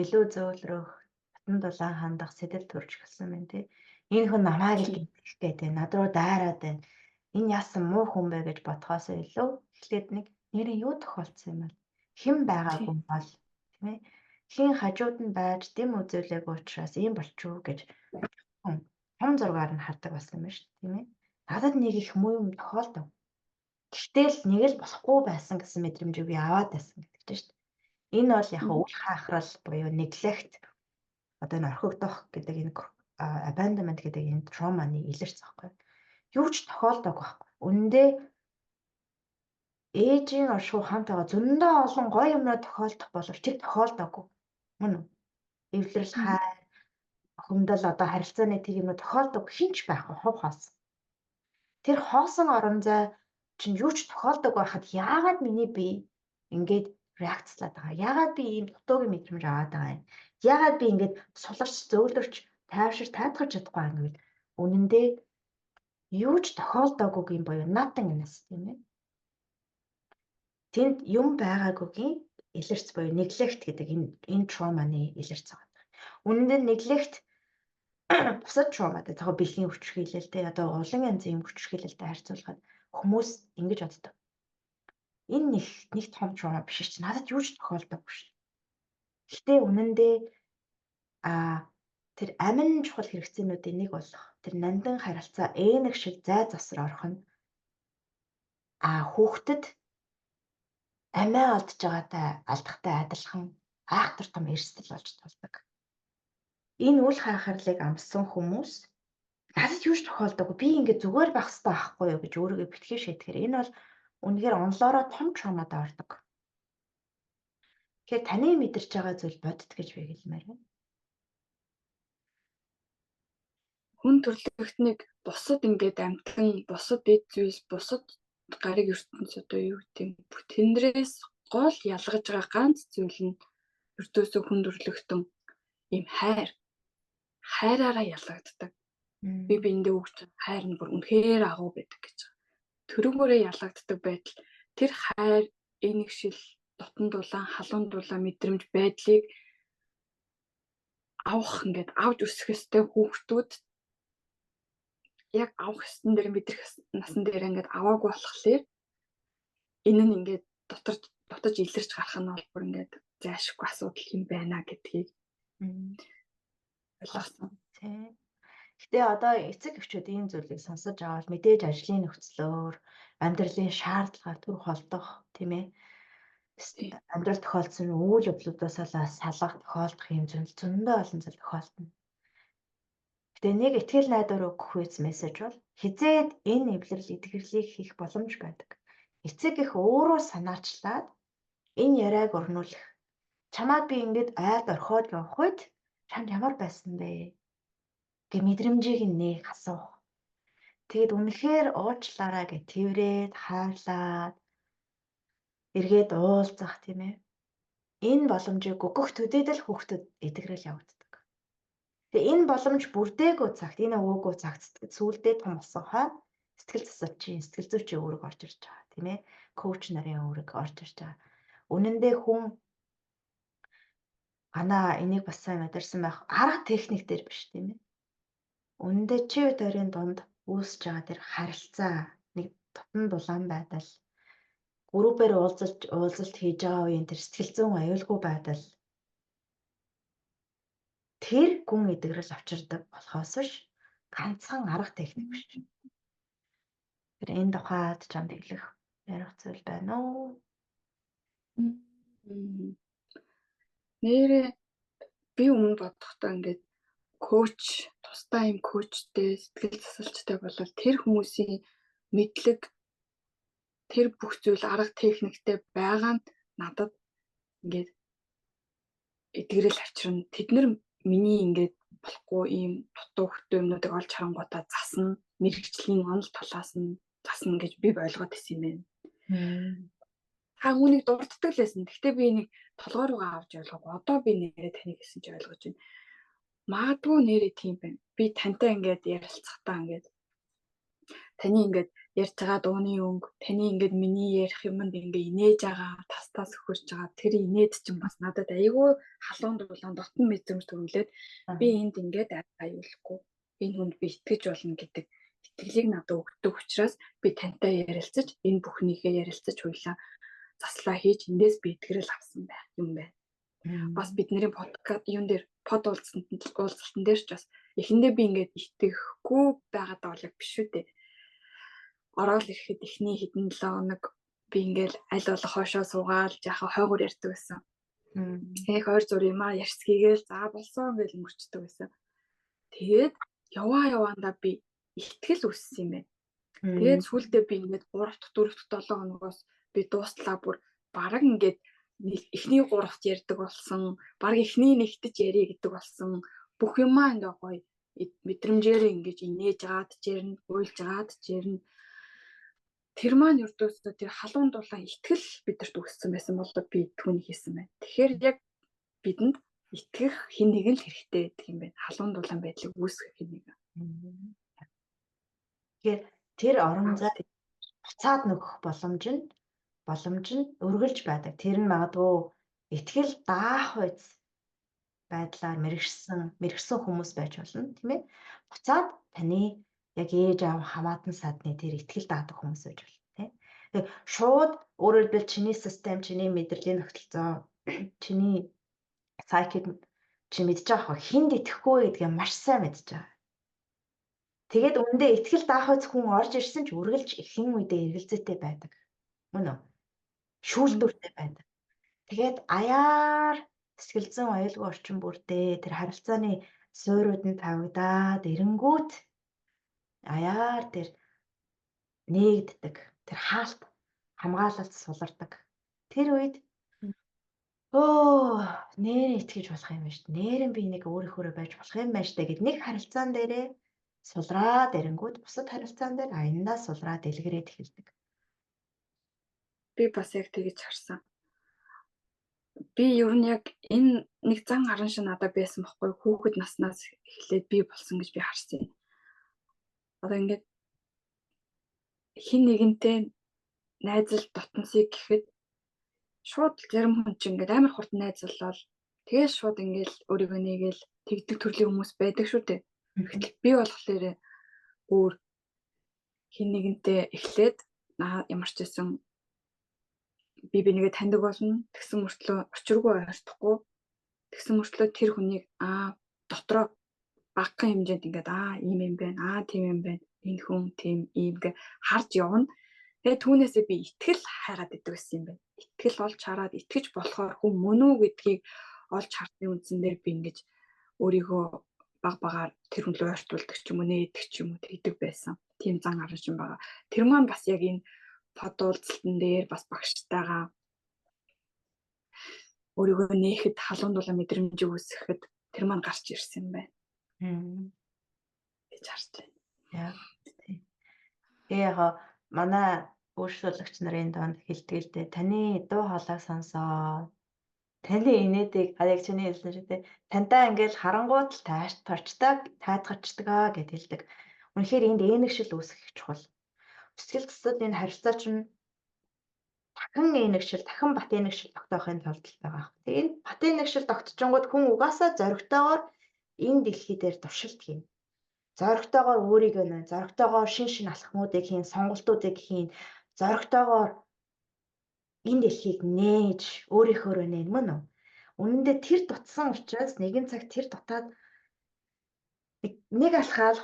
илүү зөөлрөх батан дулаан хандах сэтэл төрж гэлсэн байна тий. Энэ хүн намайг гэмтэх гэдэг над руу дайраад байна. Энэ яасан муу хүн бэ гэж бодхоос илүү эхлээд нэг нэрээ юу тохиолдсон юм бол хэн байгаагүй бол тийм ээ. Хин хажууд нь байж дэм үзүүлээг учраас ийм болчихоо гэж том зургаар нь хардаг болсон юм шүү дээ тийм ээ. Надад нэг их муу юм тохиолдов. Гэтэл нэг л болохгүй байсан гэсэн мэдрэмжийг би аваад байсан гэдэг чинь шүү дээ. Энэ бол яг үл хаахрал буюу neglect одоо энэ орхигдох гэдэг энэ abandonment гэдэг энэ trauma-ны илэрч байгаа байхгүй. Юу ч тохиолдоогүй байхгүй. Үндэ ээжийн оршуу хамтаага зөндөө олон гоё юмнууд тохиолдох боловч тэр тохиолдоогүй. Мөн үү? Эвлэрэл хайр хүндэл одоо харилцааны тэр юмнууд тохиолдог хинч байхгүй хувь хоос. Тэр хоосон орон зай чинь юу ч тохиолдог байхад яагаад миний бие ингээд реакцлаад байгаа. Яагаад би ийм дутуугийн мэдрэмж аваад байгаа юм. Яагаад би ингээд суларч зөөлрч тайвшир таатгаж чадахгүй юм гэвэл үнэндээ юу ч тохиолдоогүй юм боيو nothing юм тийм ээ. Тэнд юм байгаагүйгийн илэрч буюу neglect гэдэг энэ trauma-ны илэрч байгаа. Үнэндээ neglect бусад trauma-тай яг бэлгийн хүчрхийлэлтэй одоо улан янзын хүчрхийлэлтэй харьцуулахад хүмүүс ингэж боддог. Энэ нэг том trauma биш ч надад юу ч тохиолдоогүй шүү. Гэтэ үнэндээ тэр амин чухал хэрэгцээнүүдийн нэг болох тэр нандин харилцаа ээнэг шиг зай засар орох нь хүүхдэд амиа алдж байгаатай алдахтай адилхан айхтар том эрсдэл болж тулдаг. Энэ үл хайхарлыг амссан хүмүүс надад юу ч тохиолдоогүй би ингээд зүгээр байх хэрэгтэй байхгүй юу гэж өөрийгөө битгий шийтгэхээр энэ бол үнэхээр онлоороо том traumад ордог. Тэгэхээр таны мэдэрч байгаа зүйл бодит гэж би хэлмээр байна. Хүн төрлөختнийг бусад ингээд амтан, бусад эд зүйлс, бусад гариг ертөнц одоо юу гэдэг юм. Тэндээс гол ялгаж байгаа ганц зүйл нь ертөөсөө хүн төрлөختөн ийм хайраараа ялгагддаг. Би биэндээ өгч хайр нь бүр үнэхээр агуу байдаг гэж байгаа. Төрөнгөөрөө ялгагддаг байдал тэр хайр энэгшил дотн дулаан халуун дулаан мэдрэмж байдлыг авах ингээд авч өсөх ёстой хүүхдүүд яг авах ёстон дээр мэдрэх насан дээр ингээд аваагүй болохоор энэ нь ингээд дотож илэрч гарах нь бол бүр ингээд зайлшгүй асуудал юм байна гэдгийг ойлгосон. Тийм. Гэтэ одоо эцэг эхчүүд ийм зүйлийг сонсож аваад мэдээж ажлын нөхцлөөр амьдралын шаардлагаар түр холдох тийм ээ. Амьдрал тохиолдсон үйл явдлуудаас салах тохиолдох юм зөндөө олон зүйл тохиолдно. Гэтэ нэг ихтгэл найдвар өгөх үйс мессеж бол хизээд энэ эвлэрэл эдгэрлийг хийх боломж байдаг. Эцэг их өөрөө санаачлаад энэ яриаг өрнүүлэх. Чамаад би ингээд айд орхиод явах үед чамд ямар байсан бэ? Гэ мэдрэмжийг нэг асуух. Тэгэд үнэхээр уучлаарай гэж тэрврээд хаалаад эргээд уулзах тийм ээ. Энэ боломжийг өгөх төдийдл хүүхдэд эдгэрэл явагддаг. Тэгээ энэ боломж бүрдээгүй цагт энэ өвөөгөө цагт сүүлдээ том болсон хойно сэтгэл засалчийн сэтгэл зүйчийн үүрэг орж ирж байгаа тийм ээ. Коуч нарын үүрэг орж ирж байгаа. Үнэн дээр хүн анаа энийг бас сайн мэдэрсэн байх арга техник дээр биш тийм ээ. Үнэн дээр чи хоёрын дунд үүсэж байгаа тэр харилцаа нэг тутам дулаан байдал группээр уулзалт хийж байгаа үеийн тэр сэтгэл зүйн аюулгүй байдал тэр гүн эдгэрэл авчирдаг болохоос ш ганцхан арга техник биш. Тэр энэ тухайд чамд хэлэх ярих зүйл байна уу? Нэрээ би өмнө бодохдоо ингээд коуч, тусдаа юм коучтэй, сэтгэл засалчтай болол тэр хүмүүсийн мэдлэг тэр бүх зүйл арга техниктэй байгаа нь надад ингээд эдгэрэл авчирна. Тэд нар миний ингээд болохгүй ийм дутуу хөтөө юмнуудыг олж харангуудаа засна, мэрэгчлийн онол талаас нь засна гэж би ойлгоод исэн юм байна. Та үүнийг дурддаг л байсан. Гэхдээ би энийг толгой руугаа авч ойлгоогүй. Одоо би нэрээ таныг гэсэн чи ойлгож байна. Магадгүй нэрээ тийм байна. Би тантай ингээд ярилцахтаа ингээд таны ингээд ярьж байгаа дууны өнгө, таны ингээд миний ярих юмд ингээд инээж байгаа, тастаас өгөрч байгаа тэр инээд чинь бас надад айгүй халуун дулаан дотн мэдрэмж төрүүлээд би энд ингээд аюулгүй. Энэ хүнд би итгэж болно гэдэг итгэлийг надад өгдөг учраас би тантай ярилцаж, энэ бүхнийхээ ярилцаж хуйлаа заслаа хийж эндээс би итгэрэл авсан байх юм байна. Бас бидний подкаст юун дээр под уулзалтан дээр ч бас эхэндээ би ингээд итгэхгүй байгаад бол яг биш үү дээ. Ороод ирэхэд эхний хэдэн 7 хоног би ингээл аль болох хойшоо суугаал яхаа хойгоор ярьдаг байсан. Яг ойр зур юм а ярьцгийгээл за болсон гэж өнгөрчдөг байсан. Тэгээд яваандаа би итгэл өссөн юм байна. Тэгээд сүүлдээ би ингээд 3 дахь 4 дахь 7 хоногоос би дуустлаа бүр бараг ингээд эхний 3-т ярьдаг болсон, бараг эхний нэгтж ярий гэдэг болсон. Бүх юмаа ингээ гоё мэдрэмжээр ингэж инээж гаад жирнэ, уйлж гаад жирнэ. Тэр маань өрдөөсөө тэр халуун дулаан итгэл бидэрт өгсөн байсан бол би түүнийг хийсэн байна. Тэгэхээр яг бидэнд итгэх хэн нэгэн л хэрэгтэй гэдэг юм байна. Халуун дулаан байдлыг үүсгэх хэн нэгэн. Тэгэхээр тэр орон зай буцаад нөгөх боломж нь өргөлж байдаг. Тэр нь магадгүй итгэл даах үйс байдлаар мэрэгсэн хүмүүс байж болно, тийм ээ. Буцаад таны яг ээж аав хамаатан садны тэр итгэл даадаг хүмүүс байж болно, тийм. Тэгээ шууд өөрөөр хэлбэл чиний систем, чиний мэдрэлийн тогтолцоо, чиний сайкик чи мэдж байгаа хинд итгэхгүй гэдгээ маш сайн мэдж байгаа. Тэгээд үндэ итгэл даах үйс хүн орж ирсэн ч үргэлж ихэнх үедээ эргэлзээтэй байдаг. Мөн үү? Шүүлтүүртэй байдаг. Тэгээд аяар сэтгэл зүйн аюулгүй орчин бүрдээ тэр харилцааны суурьуд нь тавигдаад эренгүүт аяар тэр нээгддэг. Тэр хаалт хамгаалалт сулардаг. Тэр үед нэрээ итгэж болох юм байна шүү дээ. Нэрэн би нэг өөрийнхөө байж болох юм байна шүү дээ гэд нэг харилцаан дээрээ сулраад эренгүүт бусад харилцаан дээр аяндаа сулраад дэлгэрээд эхэлдэг. Би бас яг тэгэж харсан. Би ер нь яг энэ нэг зан гаран шиг надад байсан байхгүй хүүхэд наснаас эхлээд би болсон гэж би харсан. Одоо ингээд хин нэгэнтэй найзал дотносыг гэхэд шууд зарим хүн чинь ингээд амар хурд найзлал тэгээд шууд ингээд өөрийгөө нэгээл тэгдэг төрлийн хүмүүс байдаг шүү дээ. Гэтэл би болохоор өөр хин нэгэнтэй эхлээд ямар ч байсан би нэгээ таньдаг болно. Тэгсэн мөртлөө учиргүй ойртохгүй. Тэгсэн мөртлөө тэр хүнийг дотроо багахан хэмжээнд ингээд ийм юм байна. Тийм юм байна. Энэ хүн тийм ийм гэ харж явна. Тэгээ түүнээсээ би итгэл хайгаад идэг гэсэн юм байна. Итгэл олж хараад итгэж болохоор хүн мөн үү гэдгийг олж хартны үндсэн дээр би ингэж өөрийгөө баг багаар тэр хүн рүү ойртуулдаг ч юм уу, нээдэг ч юм уу тэгдэг байсан. Тийм зан гарч юм байгаа. Тэр маань бас яг энэ под уулзалтан дээр бас багштайгаа өөрийгөө нээхэд халуун дулаан мэдрэмжийг үүсгэхэд тэр маань гарч ирсэн юм байна гэж харж байна. Яа. Тэгээ яг манай өөрчлөлөгч нарын донд хэлдэг л дээ. Таны дуу хоолойг сонсоод таны инээдэг яг чиний хэлсэн шиг те тантай ингээл харангуут л тарчдаг, таатгачдаг гэд хэлдэг. Үнэхээр энд ээнэгшил үүсгэх чухал. Сэтгэл зүйд энэ харилцаа чинь дахин ээнэгшил, дахин бат ээнэгшил тогтоохын тулд байгаа. Тэгээ энэ бат ээнэгшил тогтчихгод хүн угаасаа зоригтойгоор энэ дэлхий дээр туршилт хийнэ. Зоригтойгоор өөрийгөө нэ, зоригтойгоор шин алхмуудыг хийн, сонголтуудыг хийн, зоригтойгоор энэ дэлхийг нээж өөрийнхөө нээн мөн үү? Үнэн дээр тэр дутсан учраас нэгэн цаг тэр дутаад нэг алхаал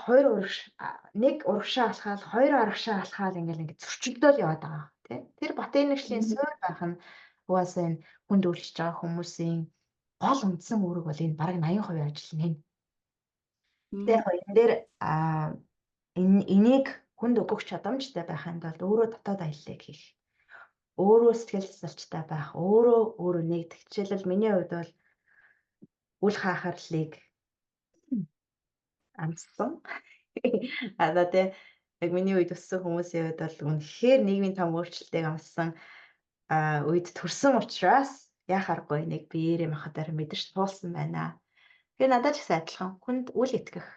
нэг урагшаа алхаал хоёр арагшаа алхаал ингээд зөрчилдөөл яваад байгаа тийм. Тэр бат энэгшлийн суурь байх нь угаасаа энэ хүнд үйлчж байгаа хүмүүсийн гол үндсэн үүрэг бол энэ бараг 80% ажил нэ. Тэгээ энэ дээр энийг хүнд өгөх чадамжтай байханд бол өөрөө дотоод аяллыг хийх. Өөрөө сэтгэл засалчтай байх, өөрөө нэгдэх. Жишээлбэл миний хувьд бол үл хаахарлыг амссан. Одоо тий яг миний үед өссөн хүмүүсийн хувьд бол үнэхээр нийгмийн том өөрчлөлтийг амссан үед төрсэн учраас яхааргүй нэг биеэрээ махадаар мэдэрч туулсан байна. Тэгээ надад ч гэсэн адилхан хүнд үл итгэх.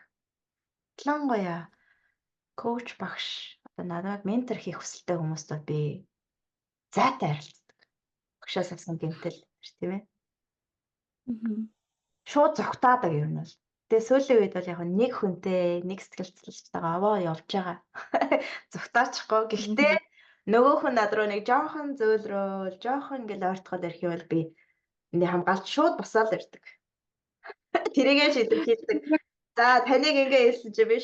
Атлан гоёа коуч багш одоо надад ментор хийх хүсэлтэй хүмүүст бол би зайтай харилцдаг. Багшаас авсан гэмтэл тийм ээ. Шууд зогтаадаг юм бол. Тэгээ сүүлийн үед бол яг нэг хүнтэй нэг сэтгэл зүйчтэйгээ аваа явж байгаа. Зогтаачихгүй. Гэхдээ нөгөө хүн над руу нэг жоохон зөөлрөөл, жоохон ингээл ойртоход ирэх юм бол би энэ хамгаалт шууд босоод ирдэг. Тэрийгээ шийдвэрлэдэг. За таныг ингээ хэлсэн чи би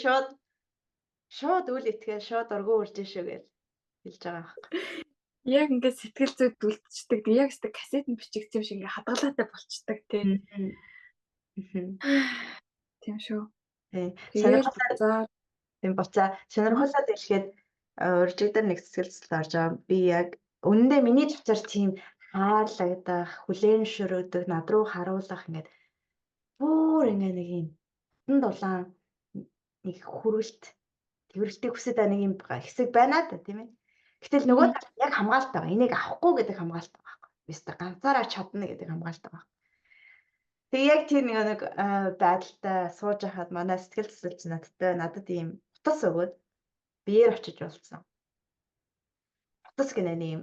шууд үл итгээ шууд ургуу урж шүү гэж хэлж байгаа байхгүй. Яг ингээд сэтгэл зүйд үлдчихдэг. Яг өстө касет нь бичигдсэн юм шиг ингээд хадгалаатай болчдөг тийм. Тийм шүү. Тийм буцаа сонирхолтой дэлгээд уржиг дээр нэг сэтгэл зүйд орж байгаа. Би яг үнэндээ миний дотор тийм хаалагдах, хүлээмжшөрөөдөг, над руу харуулах ингээд бүр ингээ нэг юм дулаан нэг хүрэлт тэрвэрлтийг хүсэж байгаа нэг юм хэсэг байна да тийм ээ. Гэтэл нөгөө талд яг хамгаалт байгаа. Энийг авахгүй гэдэг хамгаалт байгаа байхгүй. Бистэ ганцаараа чадна гэдэг хамгаалт байгаа. Тэгээ яг тэр нэг байдалтай сууж хахад манай сэтгэл засалч надад ийм утас өгөөд биеэр очиж уулзсан. Утас гэнэ ийм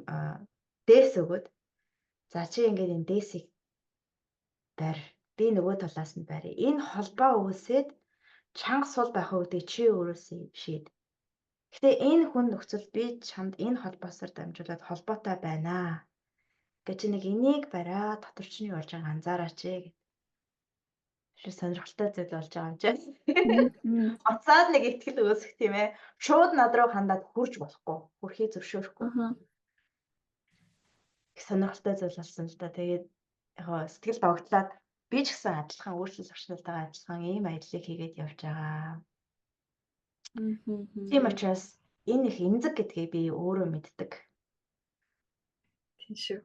дээс өгөөд за чи ингээд энэ дээсийг барь. Би нөгөө талаас нь барь. Энэ холбоо үүсээд чанга сул байх уу гэдэг чи өөрөөсөө шийд. Гэтэ энэ хүн нөхцөл би чамд энэ холбоосоор дамжуулаад холбоотой байна. Гэж чи нэг энийг бариа доторчны болж байгаа анзаараач ээ. Сонирхолтой зүйл болж байгаа юм чинь. Оцоод нэг ихтгэл үүсэх тийм ээ. Шууд над руу хандаад хурж болохгүй. Хүрхий зөвшөөрөхгүй. Сонирхолтой зүйл болсон л да. Тэгээд яг сэтгэл догтлаад би ч гэсэн адилхан өөрчлөлт орчнолтойгоо адилхан ийм ажлыг хийгээд явж байгаа. Тийм учраас энэ их эмзэг гэдгийг би өөрөө мэддэг. Тийм шүү.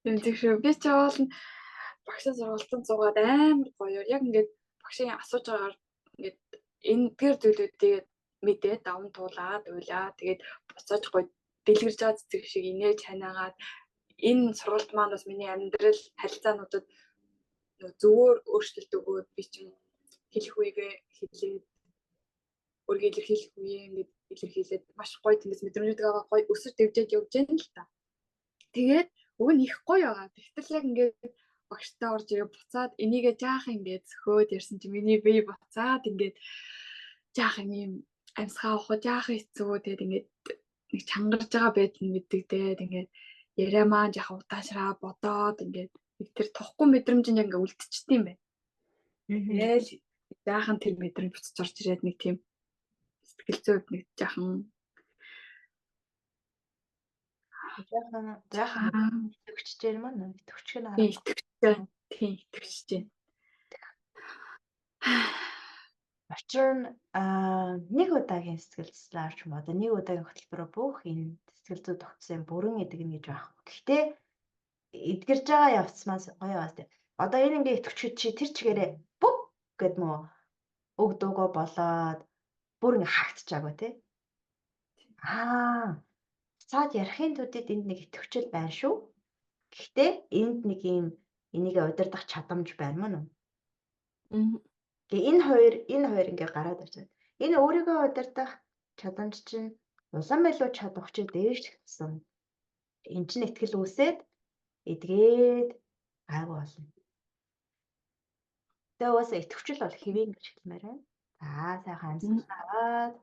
Эмзэг шүү. Би ч яваал багшаа сургалтанд суугаад амар гоё. Яг ингээд багшийн асууж байгаагаар ингээд энэ тэр зүйлүүдийг мэдээ даван туулаад уйлаа. Тэгээд буцааж гоё дэлгэрж байгаа цэцэг шиг инээж ханаагаад энэ сургалт маань бас миний амьдрал харилцаануудад зөвөр өөрчлөлт өгөөд би ч хэлэх үегээ хэлээд өөрийгөө илэрхийлэх үеэ ингээд илэрхийлээд маш гоё тэндээс мэдрэмжүүдээ аваа гоё өсөж дэвжээд явж байна л та. Тэгээд уг нь их гоё байгаа. Тэгтэл яг ингээд багштай орж ирээ буцаад энийгээ жаахан ингээд зөхөөд ярьсан чи миний бие буцаад ингээд жаахан юм амьсгаа авах жаахан хэцүү тэгээд ингээд нэг чангарж байгаа байдал нь мэддэгдээд ингээд яриа маань жаахан удаашраа бодоод ингээд нэг тэр тухгүй мэдрэмж нь яг ингээд үлдчихсэн юм байна. Тэгэл жаахан тэр мэдрэмж буцаж орж ирээд нэг тийм сэтгэл зүйд нэг жаахан итгэвчтэй юм аа. Итгэвч нь итгэвчтэй. Тийм итгэвчтэй. Учир нь нэг удаагийн сэтгэл зүйн ч юм уу одоо нэг удаагийн хөтөлбөрөөр бүх энэ сэтгэл зүй тогтсон бүрэн эдгэнэ гэж байхгүй. Гэхдээ эдгэрж байгаа явцмаас гоё бас тийм. Одоо энэ ингээ итгэвчүүд чи тэр чигээрээ бүп гэд нөгөө өг дуугаа болоод бүр ингээ хаагтчаагүй тий. Цаад ярихын төдийд энд нэг итгэвчл байна шүү. Гэхдээ энд нэг юм энийг удирдах чадамж байна мөн үү? Тэгээ энэ хоёр ингээ гараад ирж байна. Энэ өөрийгөө удирдах чадамж чинь улам илүү чадвах чи дээш гэсэн. Энд чинь ихтгэл үүсээд эдгээд гайгүй болно. Тэгээ уусаа итгэвчл бол хэвэн гэж хэлмээр байна. За сайхан амьсгал аваад.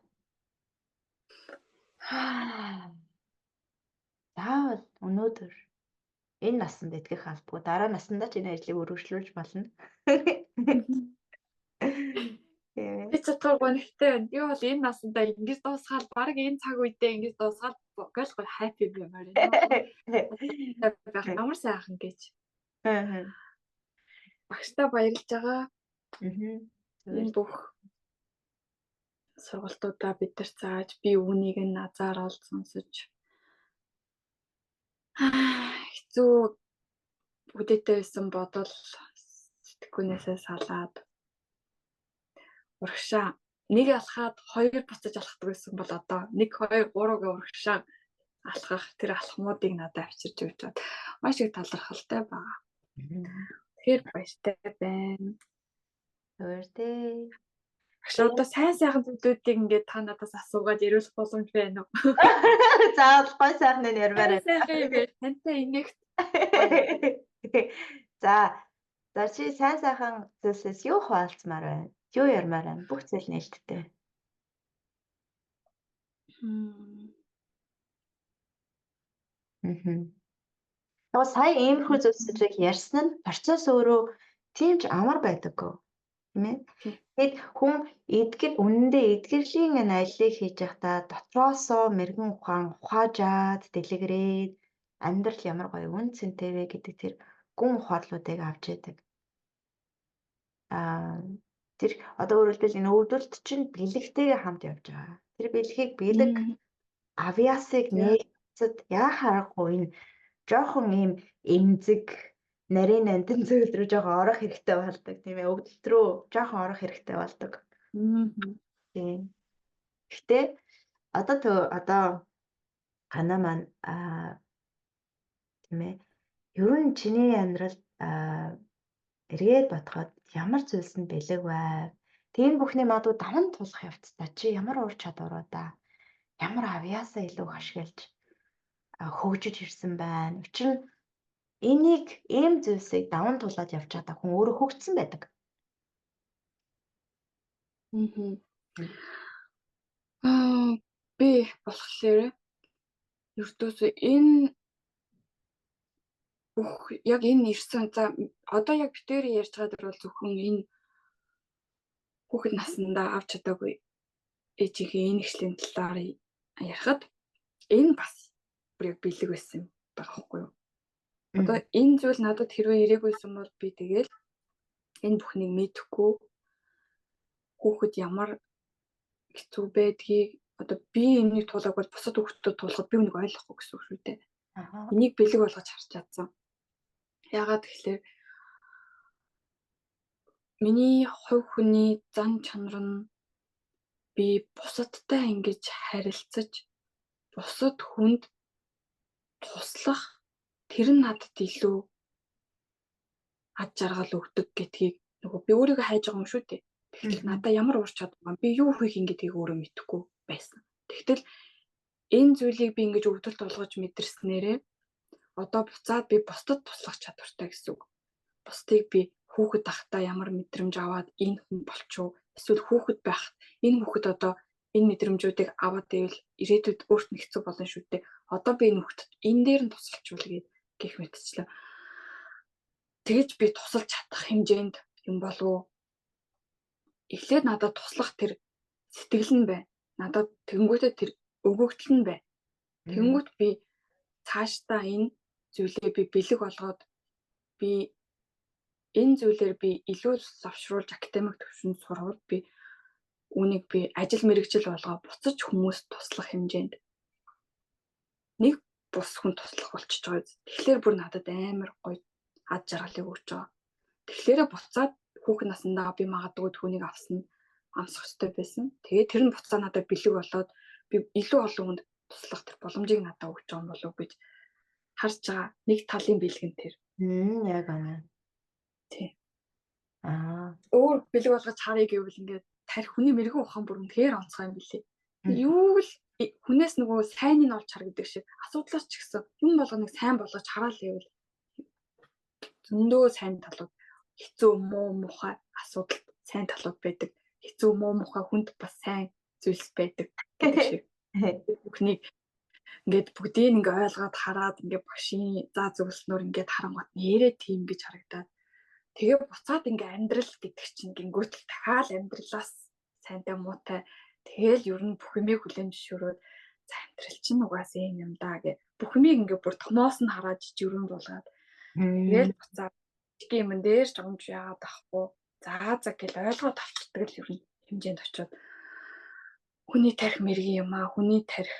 Заавал өнөөдөр энэ насанд итгэх албагүй дараа насандаа ч энэ ажлыг өргөжлүүлж болно. Би чадвар гонхтой байна. Би бол энэ насандаа ингэж дуусгаад баг энэ цаг үедээ ингэж дуусгаад гол гой хайпи баймаар байна. Ямар сайхан гэж. Багштай баярлж байгаа. Энэ бүх сургалтуудаа бид нар зааж би үүнийг нь назаар олж сонсож хэцүү үдээтэй байсан бодол сэтгэхүйнээсээ салаад урагшаа нэг алхаад хоёр буцаж алхдаг байсан бол одоо 1 2 3 гэ урагшаа алхах тэр алхмуудыг надад авчирч өгч чад маш их талархалтай байгаа. Тэгэхээр баяртай байна. Өөртөө Одоо сайн сайхан зүйлүүдийг ингээд та надаас асуугаад яриулах боломж байна уу? заавал гой сайхан нь ярмаар байна. Сайхан юм яа. Тантай инех. За чи сайн сайхан зүйлсээс юу хуваалцмаар байна? Юу ярмаар байна? Бүх зүйл нээлттэй. Яг сая иймэрхүү зүйлсийг ярьсан нь процесс өөрөө тийм ч амар байдаггүй. Тийм ээ. Тэгэд хүн үнэндээ эдгэрлийн энэ аяллыг хийж байхдаа дотроосоо мэрэгэн ухаажаад дэлгэрээд амьдрал ямар гоё үн цэнтэй вэ гэдэг тэр гүн ухааллуудыг авч яадаг. Тэр одоо өөрөлдвөл энэ өвдөлт чинь бэлэгтэйгээ хамт явж байгаа. Тэр бэлгийг бэлэг авиасыг нээцэд яа харахгүй энэ жоохон ийм эмзэг нарийн нандин зүйл рүү жоохон орох хэрэгтэй болдог тийм ээ өвдөлт рүү жоохон орох хэрэгтэй болдог. Тийм. Гэхдээ одоо ханаа маань тийм ээ ер нь чиний амьдралд эргээд бодоход ямар зүйлс нь бэлэг байв? Тийм бүхний магадгүй даван тулах явцдаа чи ямар ур чадвараа да? Ямар авьяасаа илүү ашиглаж хөгжиж ирсэн байна. Учир нь энийг ийм зүйлсийг даван туулаад явж байгаа хүн өөрөө хөгжсөн байдаг. Би болохоор ердөөсөө энэ бүх яг энэ ирсэн за одоо яг битээр ярьж байгаа бол зөвхөн энэ хүүхэд наснда авч чадаагүй ээжийнхээ энэ ихлийн талаар ярихад энэ бас бүр яг бэлэг байсан байгаа байхгүй юу? Одоо энэ зүйл надад хэрвээ ирээгүйсэн бол би тэгэл энэ бүхнийг мэдэхгүй хүүхэд ямар хэцүү байдгийг одоо би энийг туулах бол бусад хүүхдүүд туулахад би үнийг ойлгохгүй гэсэн үг шүү дээ. Энийг бэлэг болгож харж чадсан. Яагаад тэгэхээр миний хувь хүний зан чанар нь би бусадтай ингэж харилцаж бусад хүнд туслах тэр нь надад илүү ад жаргал өгдөг гэдгийг нөгөө би өөрийгөө хайж байгаа юм шүү дээ. Тэгтэл надад ямар ур чадвар би юу хийх юм гэдгийг өөрөө мэдэхгүй байсан. Тэгтэл энэ зүйлийг би ингэж өвдөлт болгож мэдэрснээрээ одоо буцаад би бусдад туслах чадвартай гэсэн үг. Бусдыг би хүүхэд тахтаа ямар мэдрэмж аваад энэ хүн болчихоо эсвэл хүүхэд байхад энэ хүүхэд одоо энэ мэдрэмжүүдийг аваад ивэл ирээдүйд өөрт нь хэцүү болно шүү дээ. Одоо би энэ хүүхдэд энэ дээр нь тусалчихвал гэх мэтчлээ. Тэгэж би тусалж чадах хэмжээнд юм болов уу? Эхлээд надад туслах тэр сэтгэл нь бай. Надад тэнгуүтээ тэр өгөгдөл нь бай. Тэнгуүт би цаашдаа энэ зүйлээ би бэлэг болгоод би энэ зүйлээр би илүү лавшруулж академик төвшөнд сурвал би үүнийг би ажил мэргэжил болгоо буцаж хүмүүст туслах хэмжээнд нэг бус хүн туслах болчихж байгаа. Тэгэхээр бүр надад амар гоё ад жаргалыг өгч байгаа. Тэгэхээр буцаад хүүхэн насндаа би магадгүй түүнийг авсан амсах хэрэгтэй байсан. Тэгээд тэр нь буцаа надад бэлэг болоод би илүү олон хүнд туслах тэр боломжийг надад өгч байгаа юм болов уу гэж харж байгаа. Нэг талын бэлэг нь тэр. Яг байна. Тий. Өөр бэлэг болгож харъя гэвэл ингээд тарих хүний мэрэгэн ухаан бүр үнэхээр онцгой юм билий. Юу л хүнээс нөгөө сайныг олж харагддаг шиг асуудлаас ч гэсэн юм болгоныг сайн болгож хараал гэвэл зөндөө сайн талууд хэцүү муу мухай асуудал сайн талууд байдаг. Хэцүү муу мухай хүнд бас сайн зүйлс байдаг гэдэг шиг. Бүхнийг ингээд бүгдийг ингээ ойлгоод хараад ингээ багшийн заа зөвлснөөр ингээд харангуут нэрээ тийм гэж харагдаад тэгээ буцаад ингээ амьдрал гэдэг чинь гингүүт л дахиад амьдралаас сайнтай муутай тэгэл ер нь бүх юмыг хүлээн зөвшөөрөөд за амьдрал чинь угаасаа юм да гэ бүх юмыг ингээ бүр томоос нь хараад жижигрэн болгоод тэгэл буцаад юм дээр жомж яагаад ахгүй за гэл ойлгоод авчдаг л ер нь хэмжээнд очиод хүний тарих мэргийн юм аа хүний тарих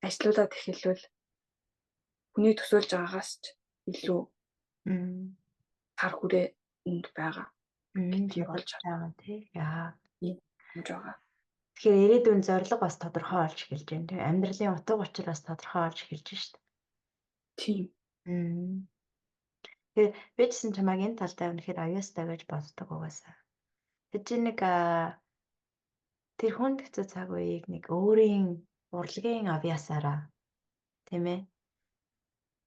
ажлуудад эхэлвэл хүний төсөөлж байгаагаас ч илүү хар хүрээ энд байгаа. Тийм болж байгаа тий. Яа. Гэж байгаа. Тэгэхээр ирээдүйн зорилго бас тодорхой болж эхэлж байна тий. Амьдралын утга учир бас тодорхой болж эхэлж шүү дээ. Тийм. Тэгэхээр би ч гэсэн чамайг энэ талдаа үнэхээр аюустай гэж боддог угаасаа. Тэг чи нэг тэр хүнд хэцүү цаг үеийг нэг өөрийн урлагийн авьяасаараа тийм ээ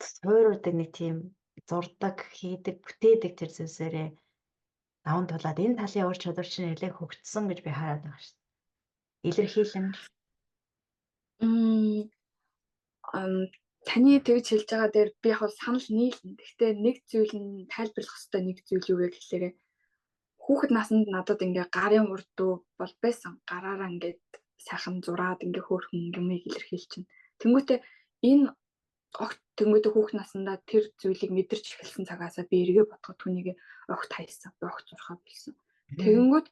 суурьдаг нэг тийм зурдаг, хийдэг, бүтээдэг тэр зүйлсээрээ даван тулаад энэ талын ур чадвар чинь нэлээд хөгжсөн гэж би хараад байгаа шүү дээ. Илэрхийлэмж. Таны тэгж хэлж байгаа дээр би яг санал нийлнэ. Гэхдээ нэг зүйл нь тайлбарлах хэрэгтэй нэг зүйл юу вэ гэхээр хүүхэд наснд надад ингээ гарын урдуу бол байсан. Гараараа ингээд сайхан зураад ингээ хөөрхөн юмыг илэрхийлчихнэ. Тэнгүүтээ энэ огт тэнгүүтээ хүүхэд наснда тэр зүйлийг мэдэрч эхэлсэн цагаасаа би эргээ бодоход түүнийг огт хайсан, огт зурхаа билсэн. Тэгэнгүүт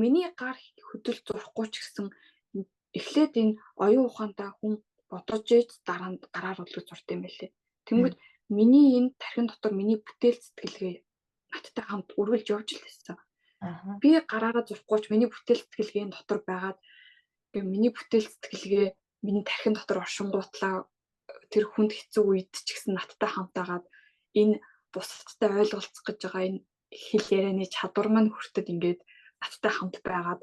миний гар хөдөл зурхгүй ч гэсэн эхлээд энэ оюун ухаантай хүн бодож ээж дараа нь гараар үлгэж зурд юм байлээ. Тэнгүүт миний энэ тархин дотор миний бүтээл сэтгэлгээ надтай хамт үргэлж явж л байсан. Би гараараа зурхгүй ч миний бүтээл сэтгэлгээ энэ дотор байгаад миний бүтээл сэтгэлгээ миний тархин дотор оршингуутлаа тэр хүнд хэцүү үед ч гэсэн надтай хамтаагаад энэ бусдтай ойлголцох гэж байгаа энэ хэл ярианы чадвар маань хүртэл ингээд надтай хамт байгаад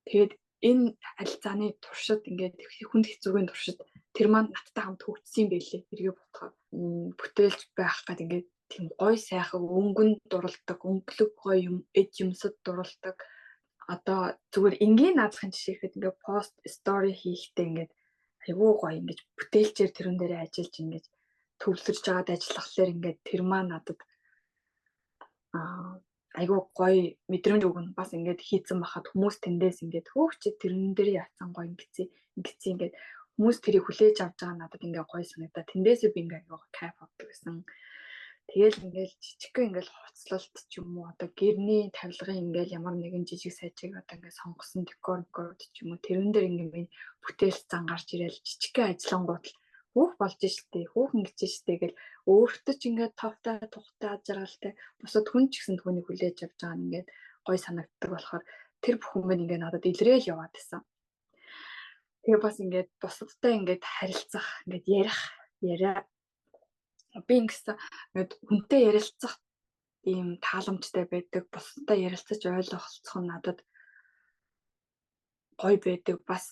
тэгээд энэ харилцааны туршид ингээд хүнд хэцүүгийн туршид тэр маань надтай хамт хөгжсөн юм байлээ. Эргээ бодоход бүтээлж байх гэдэг ингээд тийм гой сайхан өнгөнд дуралдаг, өнгөлөг гой юм, эд юмсад дуралдаг. Одоо зүгээр энгийн наазахын жишээхэд ингээд пост стори хийхдээ ингээд айгүй гоё ингэж бүтээлчээр тэрэн дээрээ ажиллаж ингэж төвлөрж байгаад ажиллахлаар ингээд тэр маань надад айгүй гоё мэдрэмж өгнө. Бас ингээд хийцэн бахад хүмүүс тэндээс ингээд хөөгч тэрэн дээр яатсан гоё ингэсэн ингээд хүмүүс тэрийг хүлээж авч байгаа надад ингээд гоё санагдаа. Тэндээсээ би ингээд айгүй кайф авдаг гэсэн. Тэгэл ингээд жижигхэн ингээд хоцлолт ч юм уу одоо гэрний тавилгын ингээд ямар нэгэн жижиг сайжиг одоо ингээд сонгосон декорд ч юм уу тэрэн дээр ингээд бүтээл зан гарч ирээл жижигхэн ажиллангууд хүүх болж штэ хүүхэн гэж штэ гэл өөртөө ч ингээд товтой тухтай ажралтай бусад хүн ч гэсэн түүнийг хүлээж авч байгаа нь ингээд гой санагддаг болохоор тэр бүхэн мэн ингээд надад илрээл яваад байсан. Тэгээ бас ингээд бусадтай ингээд харилцах ингээд яриа би ингэсэн ингээд хүнтэй ярилцах ийм тааламжтай байдаг бусадтай ярилцаж ойлгох нь надад гоё байдаг бас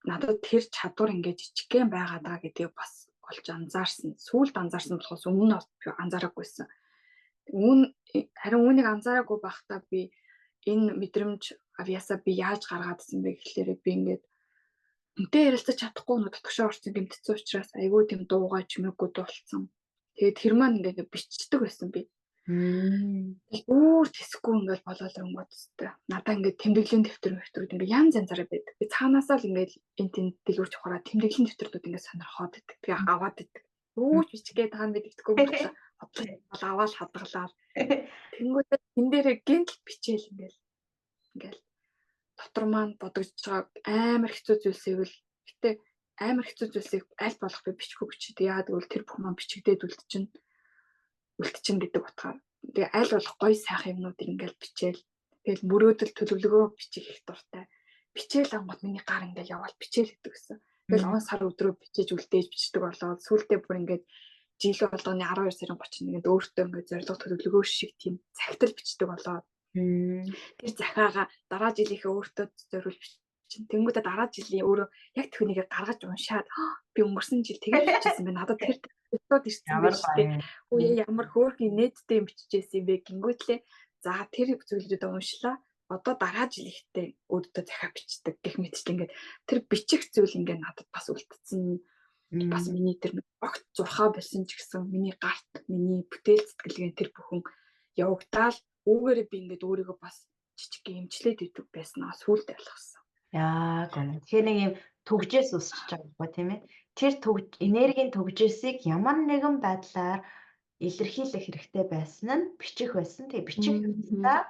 надад тэр чадвар ингээд жижигхэн байгаад байгаа гэдгийг бас олж анзаарсан. Сүүлд анзаарсан болохоос өмнө анзаарахгүйсэн. Харин үүнийг анзаараагүй байхдаа би энэ мэдрэмж авьяасаа би яаж гаргаад ирсэн бэ гэхлээр би ингээд үнтэй ярилцаж чадахгүй нөө дотгошоо орсон гэмтсэн учраас айгүй тийм дуугаа чимээгүй дуулсан. Тэгээд тэр маань ингээд бичдэг байсан би. Өөр тэсгүй ингээд болоод өнгөт өстэй. Надаа ингээд тэмдэглэлийн дэвтэрүүд ингээд янз янзаараа байдаг. Би цаанаасаа л ингээд энэ тэнд дэлгүүрч ухаараа тэмдэглэлийн дэвтэрүүд ингээд сонирхоод байдаг. Тэгээ аваад байдаг. Өөч бичгээд таана мэддэггүй болоо бодлол аваад хадгалаад тэнгүүтээ тэн дээрээ гинт бичээл ингээл дотор маань бодогдож байгаа амар хэцүү зүйлсийг л гэтээ амар хэцүү зүйлсийг аль болох би бичихгүй бичээд яа гэвэл тэр бүх маань бичигдээд үлдчихин гэдэг утгаар тэгээ аль болох гоё сайхан юмнуудыг ингээл бичээл тэгэл мөрөөдөл төлөвлөгөө бичих их дуртай бичээл ангууд миний гар ингээл яваад бичээл гэдэг гэсэн тэгэл он сар өдрөө бичиж үлдээж бичдэг болоод сүүлдээ бүр ингээд жил болгоны 12 сарын 31-нд өөртөө ингээд зорилго төлөвлөгөө шиг тийм цагтл бичдэг болоод тэр захиагаа дараа жилийнхээ өөртөө зориулж чинь тэнгуүдэ дараа жилийн өөрөө яг түүнийг гаргаж уншаад би өнгөрсөн жил тэгээд бичсэн байна. Надад тэр өсөд ирсэн байх шүү дээ. Үе ямар хөөрхөн нэттэй юм бичижсэн юм бэ гингүүтлээ. За тэр зүйлүүдээ уншлаа. Одоо дараа жил ихтэй өөртөө захиа бичдэг гэх мэтчлэн ингээд тэр бичих зүйл ингээд надад бас үлдсэн. Бас миний тэр огт зурхаа болсон ч гэсэн миний гарт миний бүтээл сэтгэлгээ тэр бүхэн явагдаал үүгээрээ би ингээд өөрийгөө бас жижиг эмчлээд идэв байснаа сүулт ойлгосон. Яг үнэ. Тэгэхээр нэг юм төгжээс үсэж байгаа гоо тийм ээ. Тэр энергийн төгжээсийг ямар нэгэн байдлаар илэрхийлэх хэрэгтэй байсан нь бичих байсан. Тэгээ бичих юмсаа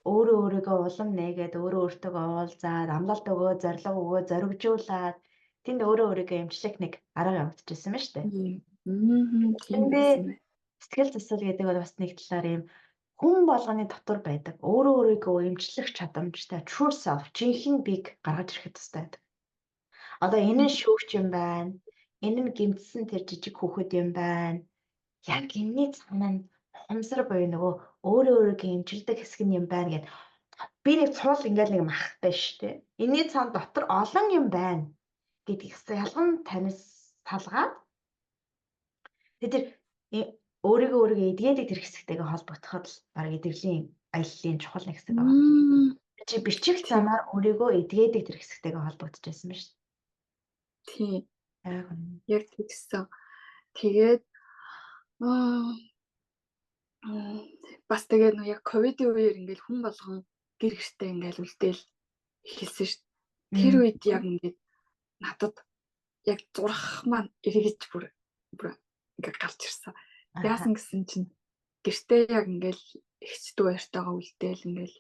өөрөө өөрийгөө улам нээгээд өөрөө өөртөө уулзаад амлалт өгөө, зориг өгөө, зоригжуулаад тэнд өөрөө өөрийгөө эмчлэх нэг арга явагдчихсан байна шүү дээ. Тийм байсан бай. Сэтгэл засал гэдэг бол бас нэг талаар юм хүн болгоны дотор байдаг. Өөрөө өөрийгөө эмчлэх чадамжтай true self, жинхэнэ бийг гаргаж ирэхэд тустай байдаг. Одоо энэ нь шүүгч юм байна. Энэ нь гэмтсэн тэр жижиг хүүхэд юм байна. Яг энэний цаана нь ухамсар буюу нөгөө өөрөө өөрийгөө эмчилдэг хэсэг нь юм байна гэд би нэг цуул ингээл нэг махтай шүү дээ. Энэний цаана дотор олон юм байна гэдгийг ялган танис салгаад тэр өөрийгөө эдгээдэг тэр хэсэгтэйгээ холбогдоход л баг эдгэлийн аяллаа чухал нэг хэсэг байна. Чи бичих замаар өөрийгөө эдгээдэг тэр хэсэгтэйгээ холбогдож байсан ба шүү. Тийм. Яг яг тэгсэн. Тэгээд бас тэгээд нөө яг ковидын үеэр ингээл хүн болгон гэр гэртээ ингээл үлдээл эхэлсэн шүү. Тэр үед яг ингээд надад яг зурх маань эргэж бүр ингээд гарч ирсэн. Яасан гэсэн чинь гэртээ яг ингээл ихчдүү баяртайгаа үлдээл ингээл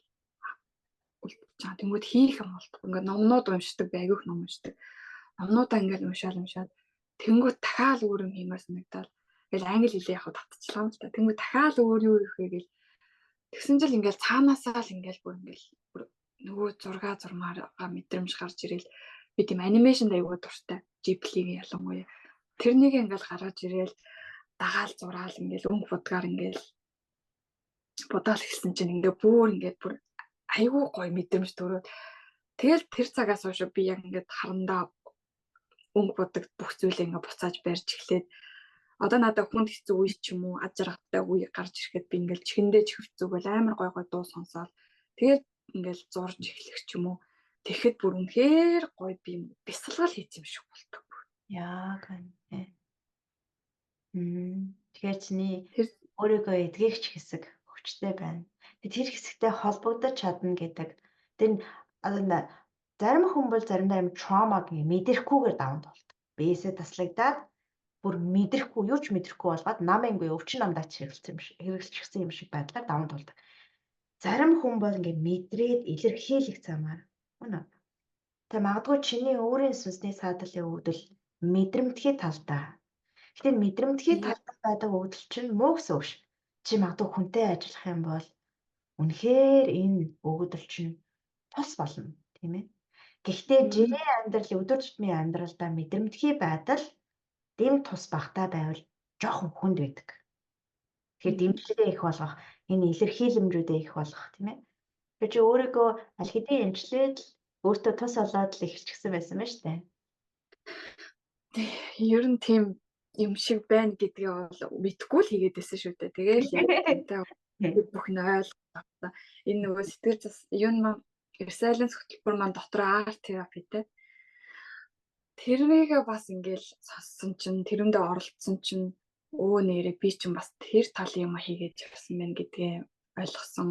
үлдэж байгаа. Тэнгүүд хийх юм болтго. Ингээд номнууд уншдаг, айгүйх ном уншдаг. Номнуудаа ингээл уншаал. Тэнгүүд дахиад өөр юм хиймээр санагдаад ингээл англи хэлээ яг татчихлаа юм л та. Тэнгүүд дахиад өөр юу их вэ гээл тэгсэн жил ингээл цаанаасаа л ингээл бүр нөгөө зурмаараа мэдрэмж гарч ирээл би тийм анимашнд аягүй дуртай. Ghibli-гийн ялангуяа тэрнийг ингээл гаргаж ирээл дагаал зураал ингээл өнгө будгаар ингээл будаал хэлсэн чинь ингээ бүр аягүй гоё мэдрэмж төрөөд тэгэл тэр цагаас хойш би яг ингээд харандаа өнгө будаг бүх зүйлээ ингээ буцааж барьж эхлээд одоо надад хүнд хэцүү үе ч юм уу аж аргатай үе гарч ирэхэд би ингээл чихэндээ чихвцүүгээл амар гой дуу сонсоод тэгээд ингээл зурж эхлэх ч юм уу тэгэхэд бүр үнэхээр гоё би бясалгал хийх юм шиг болдог. Яг үнэ. Тэгэхээр чиний өөрийгөө эдгэгч хэсэг хүчтэй байна. Тэр хэсэгтэй холбогдож чадна гэдэг. Тэр зарим хүн бол заримдаа юм trauma гэх мэдрэхгүйгээр даван тулдаг. Биесээ таслагдаад бүр мэдрэхгүй юу ч мэдрэхгүй болгоод намынгүй өвчин намдаа хэрэгжилчихсэн юм шиг байдлаар даван тулдаг. Зарим хүн бол ингээ мэдрээд илэрхийлэх замаар үнэ. Тэг магадгүй чиний өөрийн сүнсний саадлын өвдөл мэдрэмтгий талдаа. Гэтэл мэдрэмтгий талдаа байдаг өвдөл чинь муу гэсэн үг ш. Чи магадгүй хүнтэй ажиллах юм бол үнэхээр энэ өвдөл чинь тус болно, тийм ээ. Гэхдээ жирийн амьдрал, өдөр тутмын амьдралдаа мэдрэмтгий байдал дэм тус багтаа байвал жоохон хүнд байдаг. Тэгэхээр дэмжлэгээ их болгох, энэ илэрхийлэмжүүдээ их болгох, тийм ээ. Тэгэхээр чи өөрийгөө аль хэдийн эмчлээд өөртөө тус олоод л эхэлчихсэн байсан байна шүү дээ. Ер нь тийм юм шиг байна гэдгээ бол мэдгүй л хийгээд байсан шүү дээ. Тэгээл яг бүх нь ойлгосон. Энэ нөгөө сэтгэл зас юу нэ resilience хөтөлбөр маань дотор арт терапитэй. Тэрнийгээ бас ингээл сонссон чинь тэрэндээ оролцсон чинь нэрээ би чинь бас тэр талын юм хийгээд явсан байна гэдгээ ойлгосон.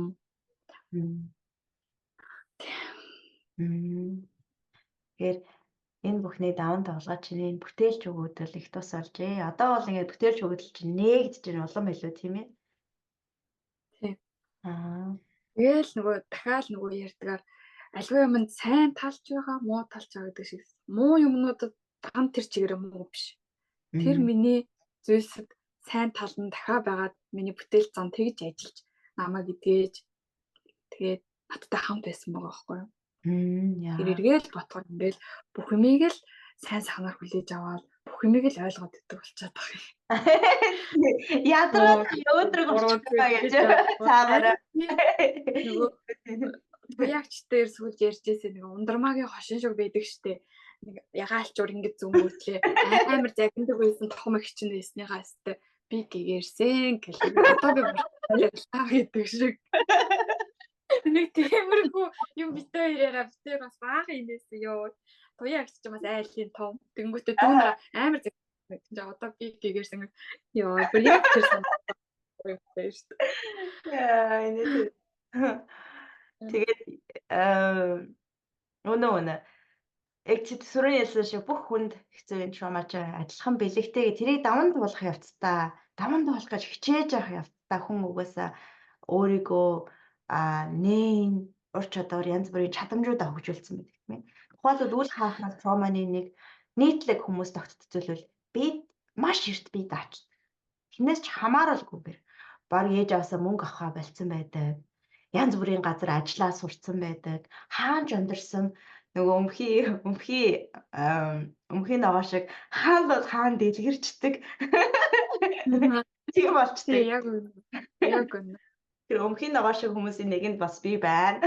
Тэгэхээр Энэ бүхний даван тоглоод чиний бүтээлч өгөөдөл их тус болжээ. Одоо бол ингээд бүтээлч өгөөдөл чинь нээгдэж байна улам илүү тийм ээ. Тийм. Аа. Тэгэл нөгөө дахиад нөгөө ярьдгаар аливаа юмд сайн талч байгаа, муу талч байгаа гэдэг шиг. Муу юмнуудад дан тэр чигээр муу биш. Тэр миний зүйлсэд сайн тал нь дахиад байгаад миний бүтээл зам тэгж ажиллаж намайг идээж тэгээд надтай хамт байсан байгаа байхгүй юу? Тэр Яа. эргээл ботгоо ингээл бүх юмыг л сайн сайхнаар хүлээж аваад бүх юмыг л ойлгоод идэх болчиход байгаа юм. Ядраад өөдрөг болчихлоо гэж цаагаараа. Нөгөө буяагчтай сүүлж ярьжсэн нэг ундрмаагийн хошин шиг байдаг штэ. Нэг ягаалчур ингэж зөмбөртлээ амар загиндаг байсан том их чинь байсныгаа өстэй би гэгэрсэн гэх. Одоо би болоо гэдэг шиг. Нэг тиймэрхүү юм битээ яриараа битээ бас баахан инээсэн ёо. Буяагч ч бас айлын том. Тэнгүүтээ дүүнээ амар загиндаг. Одоо би гэгэрсэн. Ёо буяагч байсан штэ. Яа инээсэн. Тэгээд өнөө яг чи сүрэн ялсан шиг бүх хүнд хэцүү энэ trauma-ч адилхан бэлэгтэй тэрийг даван туулах явцдаа даван туулах гэж хичээж явах явцдаа хүн угаасаа өөрийгөө нээн ур чадвар янз бүрийн чадамжуудаа хөгжүүлсэн байдаг тийм ээ. Тухайлбал үл хаахнаас trauma-ны нэг нийтлэг хүмүүс тогтцолвол би маш эрт бие даач. Тэрнээс ч хамааралгүйгээр баг ээж аваасаа мөнгө авахаа болцсон байдаг. Янз бүрийн газар ажиллаа сурцсан байдаг. Хаанч өндөрсөн нөгөө өмхийн ногоо шиг хаан бол хаан дэлгэрчдэг. Тийм болчтой. Яг үнэ. Яг үнэ. Тэр өмхийн ногоо шиг хүмүүсийн нэгэнд бас би байна.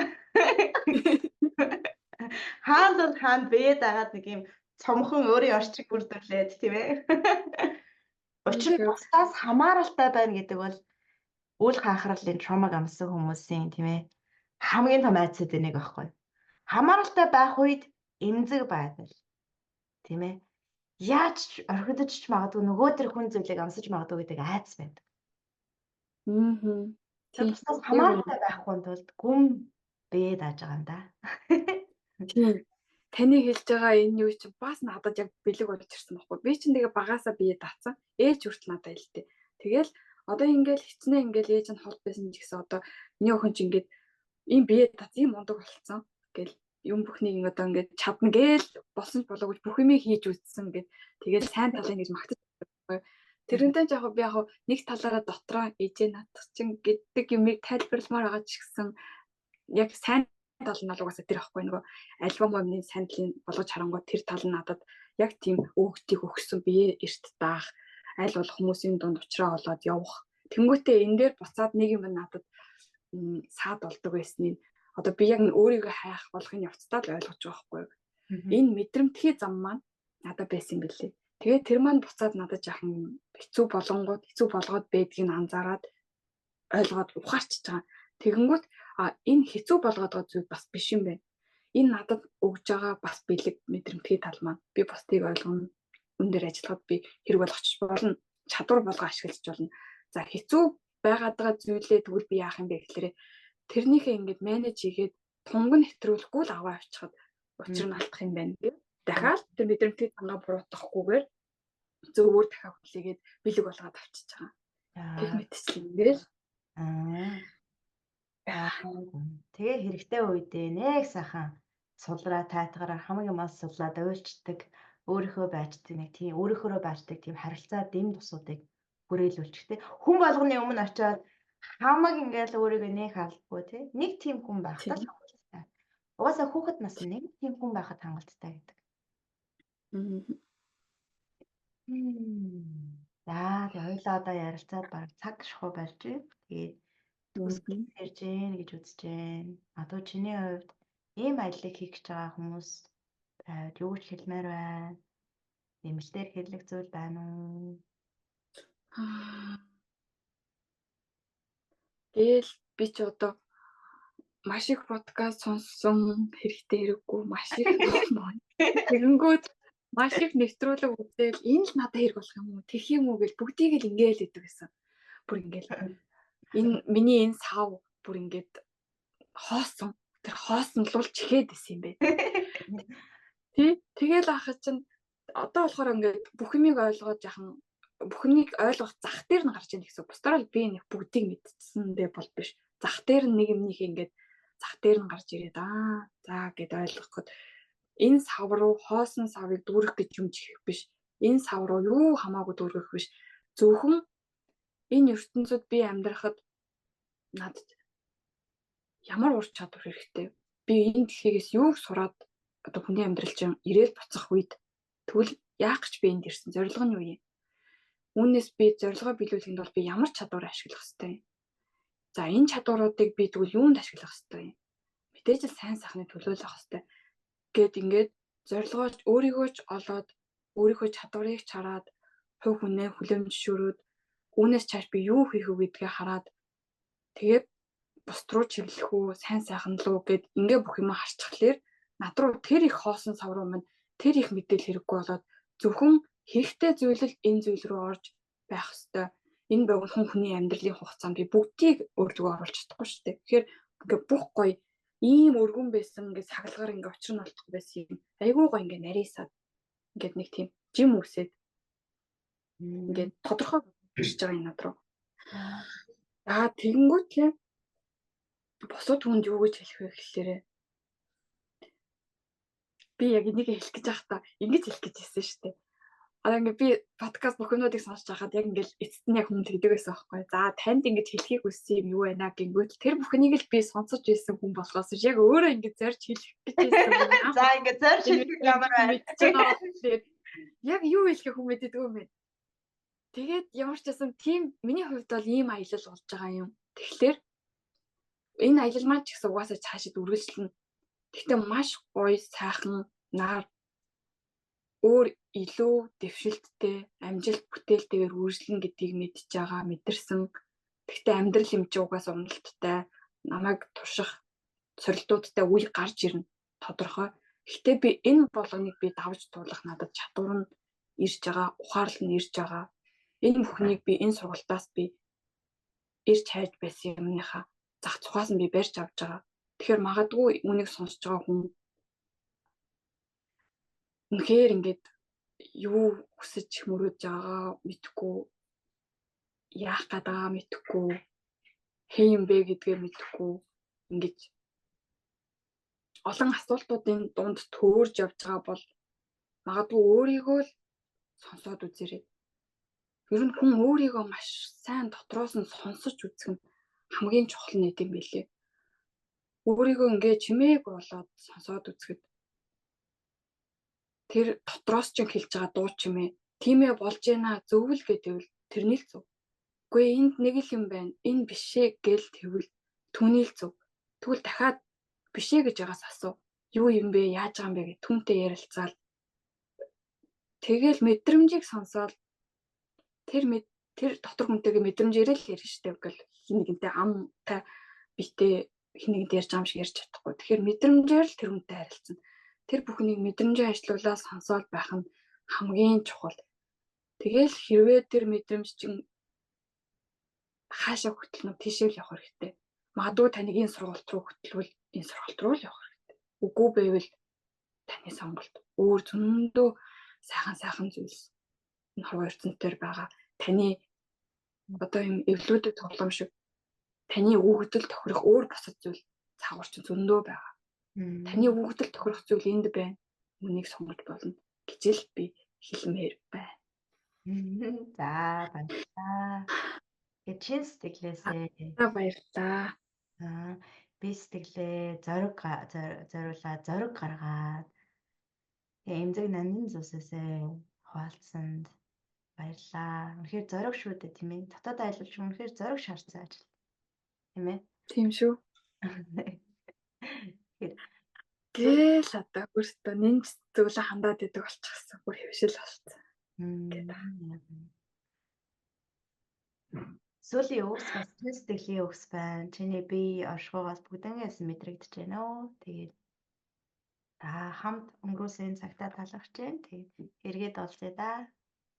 Хаан бол хаанд бие дагаад нэг юм цомхон өөрийн орчиг бүрдүүлээд тийм ээ. Учир нь бусдаас хамааралтай байна гэдэг бол үл хаахралын травмаг амссан хүмүүсийн тийм ээ хамгийн том айцад нэг байхгүй. Хамааралтай байх үед эмзэг байдал. Тийм ээ. Яаж орхидож ч магадгүй нөгөө төр хүн зүйлийг амсаж магадгүй гэдэг айц байдаг. Тэр бусдаас хамааралтай байхгүй тулд гүн бие дааж байгаа юм да. Тийм. Таны хэлж байгаа энэ юу чи бас надад яг бэлэг болж ирсэн байхгүй. Би чинь тэгээ багаасаа бие даацсан. Ээж хүртэл надад хэлдэг. Тэгэл одоо ингээл хичнээн ингээл ээж нь хол байсан ч гэсэн одоо миний охин ч ингээд ийм бие дац ийм ундаг болцсон гэл юм бүхнийг одоо ингээд чадна гээл болсон ч болоогүй бүх юмыг хийж үзсэн гэд тэгэл сайн талаа ингэж магтаж байгаа. Тэрнтэй яг би яг нэг талаараа дотроо ээжээ надад чинь гэдэг юмыг тайлбарламаар байгаа ч гэсэн яг сайн тал нь бол угаасаа тэр ахгүй нөгөө альва момны сайн талын болгож харангуй тэр тал нь надад яг тийм өөгтийг өгсөн бие эрт даах аль бол хүмүүсийн дунд уучраа болоод явах. Тэнгүүтээ энэ дээр буцаад нэг юм надад саад болдог байсныг одоо би яг өөрийгөө хайх болохын явцдаа л ойлгож байгаа байхгүй юу. Энэ мэдрэмтгий зам маань надад байсан юм билээ. Тэгээд тэр маань буцаад надад жаахан хэцүү болгоод байдгийг анзаараад ойлгоод ухаарчиж байгаа. Тэгэнгүүт энэ хэцүү болгоод байгаа зүйл бас биш юм байна. Энэ надад өгж байгаа бас бэлэг мэдрэмтгий тал маань би бусдыг ойлгоно. Өндөр ажиллахад би хэрэг болгочих болно. Чадвар болго ашиглаж болно. За хэцүү байгаад байгаа зүйлээ тэгвэл би яах юм бэ гэхээр тэрнийхээ ингээд менеж хийгээд тунган нэвтрүүлэхгүй л аваа авчихад учир нь алдах юм байна. Дахиад тэр мэдрэмтгий тангаа буруутгахгүйгээр зөвөр дахиад хүлээгээд бэлэг болгоод авчиж байгаа. Тэг мэдчихлээ ингээл. Тэгээ хэрэгтэй үедээ нэг сайхан сулраа тайтгараа хамаг юмас сулаад уйлчдаг өөрийнхөө байждаг нэг тийм өөрийнхөө байждаг тийм харилцаа дэм тусуудыг хүрээлүүлчихтэй. Хүн болгоны өмнө очиод хамаг ингээл өөрийгөө нэг халдгүй тий. Нэг тийм хүн байхад л хангалттай. Угаасаа хүүхэд нас нэг тийм хүн байхад хангалттай гэдэг. За тэгээ хоёлаа одоо ярилцаад баг цаг шахуу болж байна. Тэгээд төгсгөл ярьж гин гэж үзэж байна. Одоо чиний хувьд ийм ажлыг хийх гэж байгаа хүмүүс юу ч хэлмээр байна. Нэмэлтээр хэлэх зүйл байна уу? Гээл би ч одоо маш их подкаст сонссон хэрэгтэй хэрэггүй маш их тэгэнгүүт маш их нэвтрүүлэг үзэл энэ л надад хэрэг болох юм уу тэрх юм уу гэж бүгдийг л ингээл идэг гэсэн. Бүр ингээл энэ миний энэ сав бүр ингээд хоосон тэр хоосон л чихээд исэн юм бэ. Тий. Тэгэл ахад чинь одоо болохоор ингээд бүх юмыг ойлгоод яхан бүх юмыг ойлгох зах дээр нь гарч ийн гэсэн. Бусдаар л би нэг бүгдийг мэдчихсэндээ бол биш. Зах дээр нь нэг юмнийх ингээд зах дээр нь гарч ирээд за гэд ойлгоход энэ сав руу хоосон савыг дүүрэх гэж юм чих биш. Энэ сав руу юу хамаагүй дүүргэх биш. Зөвхөн энэ ертөнцид би амьдрахад надад ямар ур чадвар хэрэгтэй. Би энэ дэлхийгээс юуг сураад одоо хүний амьдрал чинь ирээл буцах үед тэгвэл яах гэж би энд ирсэн? Зорилго нь юу юм? Үүнээс би зорилгоо биелүүлэхэд бол би ямар чадвар ашиглах ёстой юм? За энэ чадваруудыг би тэгвэл юунд ашиглах ёстой юм? Мэдээж л сайн сайхны төлөөлөх ёстой. Гэт ингээд зорилгоо өөрийгөө ч олоод өөрийнхөө чадварыг чараад хувь хүнээ хүлэмжшөөрөөд үүнээс цааш би юу хийх вэ гэдгээ хараад тэгээд бусд руу чиглэх үү, сайн сайхан луу гэд ингээ бүх юм харчхалаар над руу тэр их хоосон сав руу минь тэр их мэдээл хэрэггүй болоод зөвхөн хэрэгтэй зүйлэл энэ зүйл рүү орж байх ёстой. Энэ богино хүний амьдралын хугацаанд би бүгдийг өөрлөгөө оруулж чадахгүй шүү дээ. Тэгэхээр ингээ бүх гоё ийм өргөн байсан ингээ сагалгаар ингээ учир нь олдохгүй байсан юм. Айгуу гоё ингээ нарийсаад ингээд нэг тийм жим үсээд ингээд тодорхой ирж байгаа юм над руу. Тэгэнгүүт тийм босод хүнд юу гэж хэлэх вэ гэхлээрээ би яг энийг хэлэх гэж байхдаа ингэж хэлэх гэж хэлсэн шүү дээ. Ингээ би подкаст бүх юмнуудыг сонсож байхад яг ингээл эцэст нь яг хүн тэгдэг байсан байхгүй. За танд ингэж хэлхийг хүссэн юм юу байна гингүүт тэр бүхнийг л би сонсож ирсэн хүн болохоос яг өөрөө ингэж зорж хэлэх гэж хэлсэн. За ингэ зорж хэлэх ямар байна. Яг юу хэлэхээ хүн мэддэг юм бэ? Тэгээд ямар ч байсан тийм миний хувьд бол ийм аялал болж байгаа юм. Тэгэхээр энэ аялал маань ч гэсэн угаасаа цаашид үргэлжлэнэ. Гэхдээ маш гоё, сайхан, нар өөр илүү дэвшилттэй, амжилт бүтээлтэйгээр үргэлжлэнэ гэдгийг мэдж байгаа, мэдэрсэн. Гэхдээ амьдрал юм чи угаасаа уналттай, намайг турших сорилтуудтай үе гарч ирнэ. Тодорхой. Гэхдээ би энэ болгоныг би давж туулах надад чадвар нь ирж байгаа, ухаарлал нь ирж байгаа. Энэ бүхнийг би энэ сургалтаас би ирж хайж байсан юмныхаа зах цухаас нь би барьж авч байгаа. Тэгэхээр магадгүй үнийг сонсож байгаа хүн үнэхээр ингээд юу хүсэж мөрөөж байгаа мэдхгүй, яах гээд байгаа мэдхгүй, хээ юм бэ гэдгээ мэдхгүй ингэж олон асуултуудын дунд төөрж явж байгаа бол магадгүй өөрийгөө л сонсоод үзээрэй. Ер нь хүн өөрийгөө маш сайн дотроос нь сонсож үзэх нь хамгийн чухал нэг юм билээ. Өөрийгөө ингээ чимээг болоод сонсоод үзэхэд тэр дотроос ч хэлж байгаа дуу чимээ тиймээ болж байна зөвл гэдэвэл тэрний л зөв. Үгүй энд нэг л юм байна. Энэ бишээ гэл тэгвэл түүний л зөв. Тэгвэл дахиад бишээ гэж байгаас асуу. Юу юм бэ? Яаж байгаа юм бэ гэж түүнтэй ярилцаал. Тэгэл мэдрэмжийг сонсоод тэр дотор хүнтэйгээ мэдрэмж ирэл ярих штеп гэл хин нэгэнтэй амтай битээ хин нэгэнтэй ярьж байгаа юм шиг ярьж чадахгүй. Тэгэхээр мэдрэмжээр л тэр хүнтэй харилцсан. Тэр бүхнийг мэдрэмжээ ажилуулаад сонсоод байх нь хамгийн чухал. Тэгэл хэрвээ тэр мэдрэмж чинь хаашаа хөтлөнө тийшээ л явах хэрэгтэй. Магадгүй таныг энэ сургалт руу хөтлөвөл энэ сургалт руу л явах хэрэгтэй. Үгүй байвал таны сонголт өөр зөндөө сайхан зүйлс энэ хаваа ертөнцийн байгаа. Таны одоо юм эвлүүдэд тоглоом шиг таны өгөгдөл тохирох өөр босод зүйл цаагуур чинь зөндөө байгаа. Таны өгөгдөл тохирох зүйл энд байна. Үнийг сонгож болно гэж л би хэлмээр байна. За баярлалаа. Чин сэтгэлээсээ Баярлалаа. би сэтгэлээ зориулаад зориг гаргаад эмзэг нандин зүсээсээ хуваалцсанд баярлалаа. Үнэхээр зориг шүү дээ тийм ээ. Дотоод аялалч үнэхээр зориг шаардсан ажил. Тийм ээ. Тийм шүү. Гээл одоо өөртөө нэмж зөвлө хандаад идэг болчихсон. Бүр хэвшил болчихсон. Сүүлийн үгс бас чин сэтгэлийн үгс байна. Чиний бие оршихугаас бүгднгээс мэдрэгдэж байна уу? Тэгээд хамт өнгөрөөсөн цагтаа талархаж байна. Тэгээд эргээд олзъя да.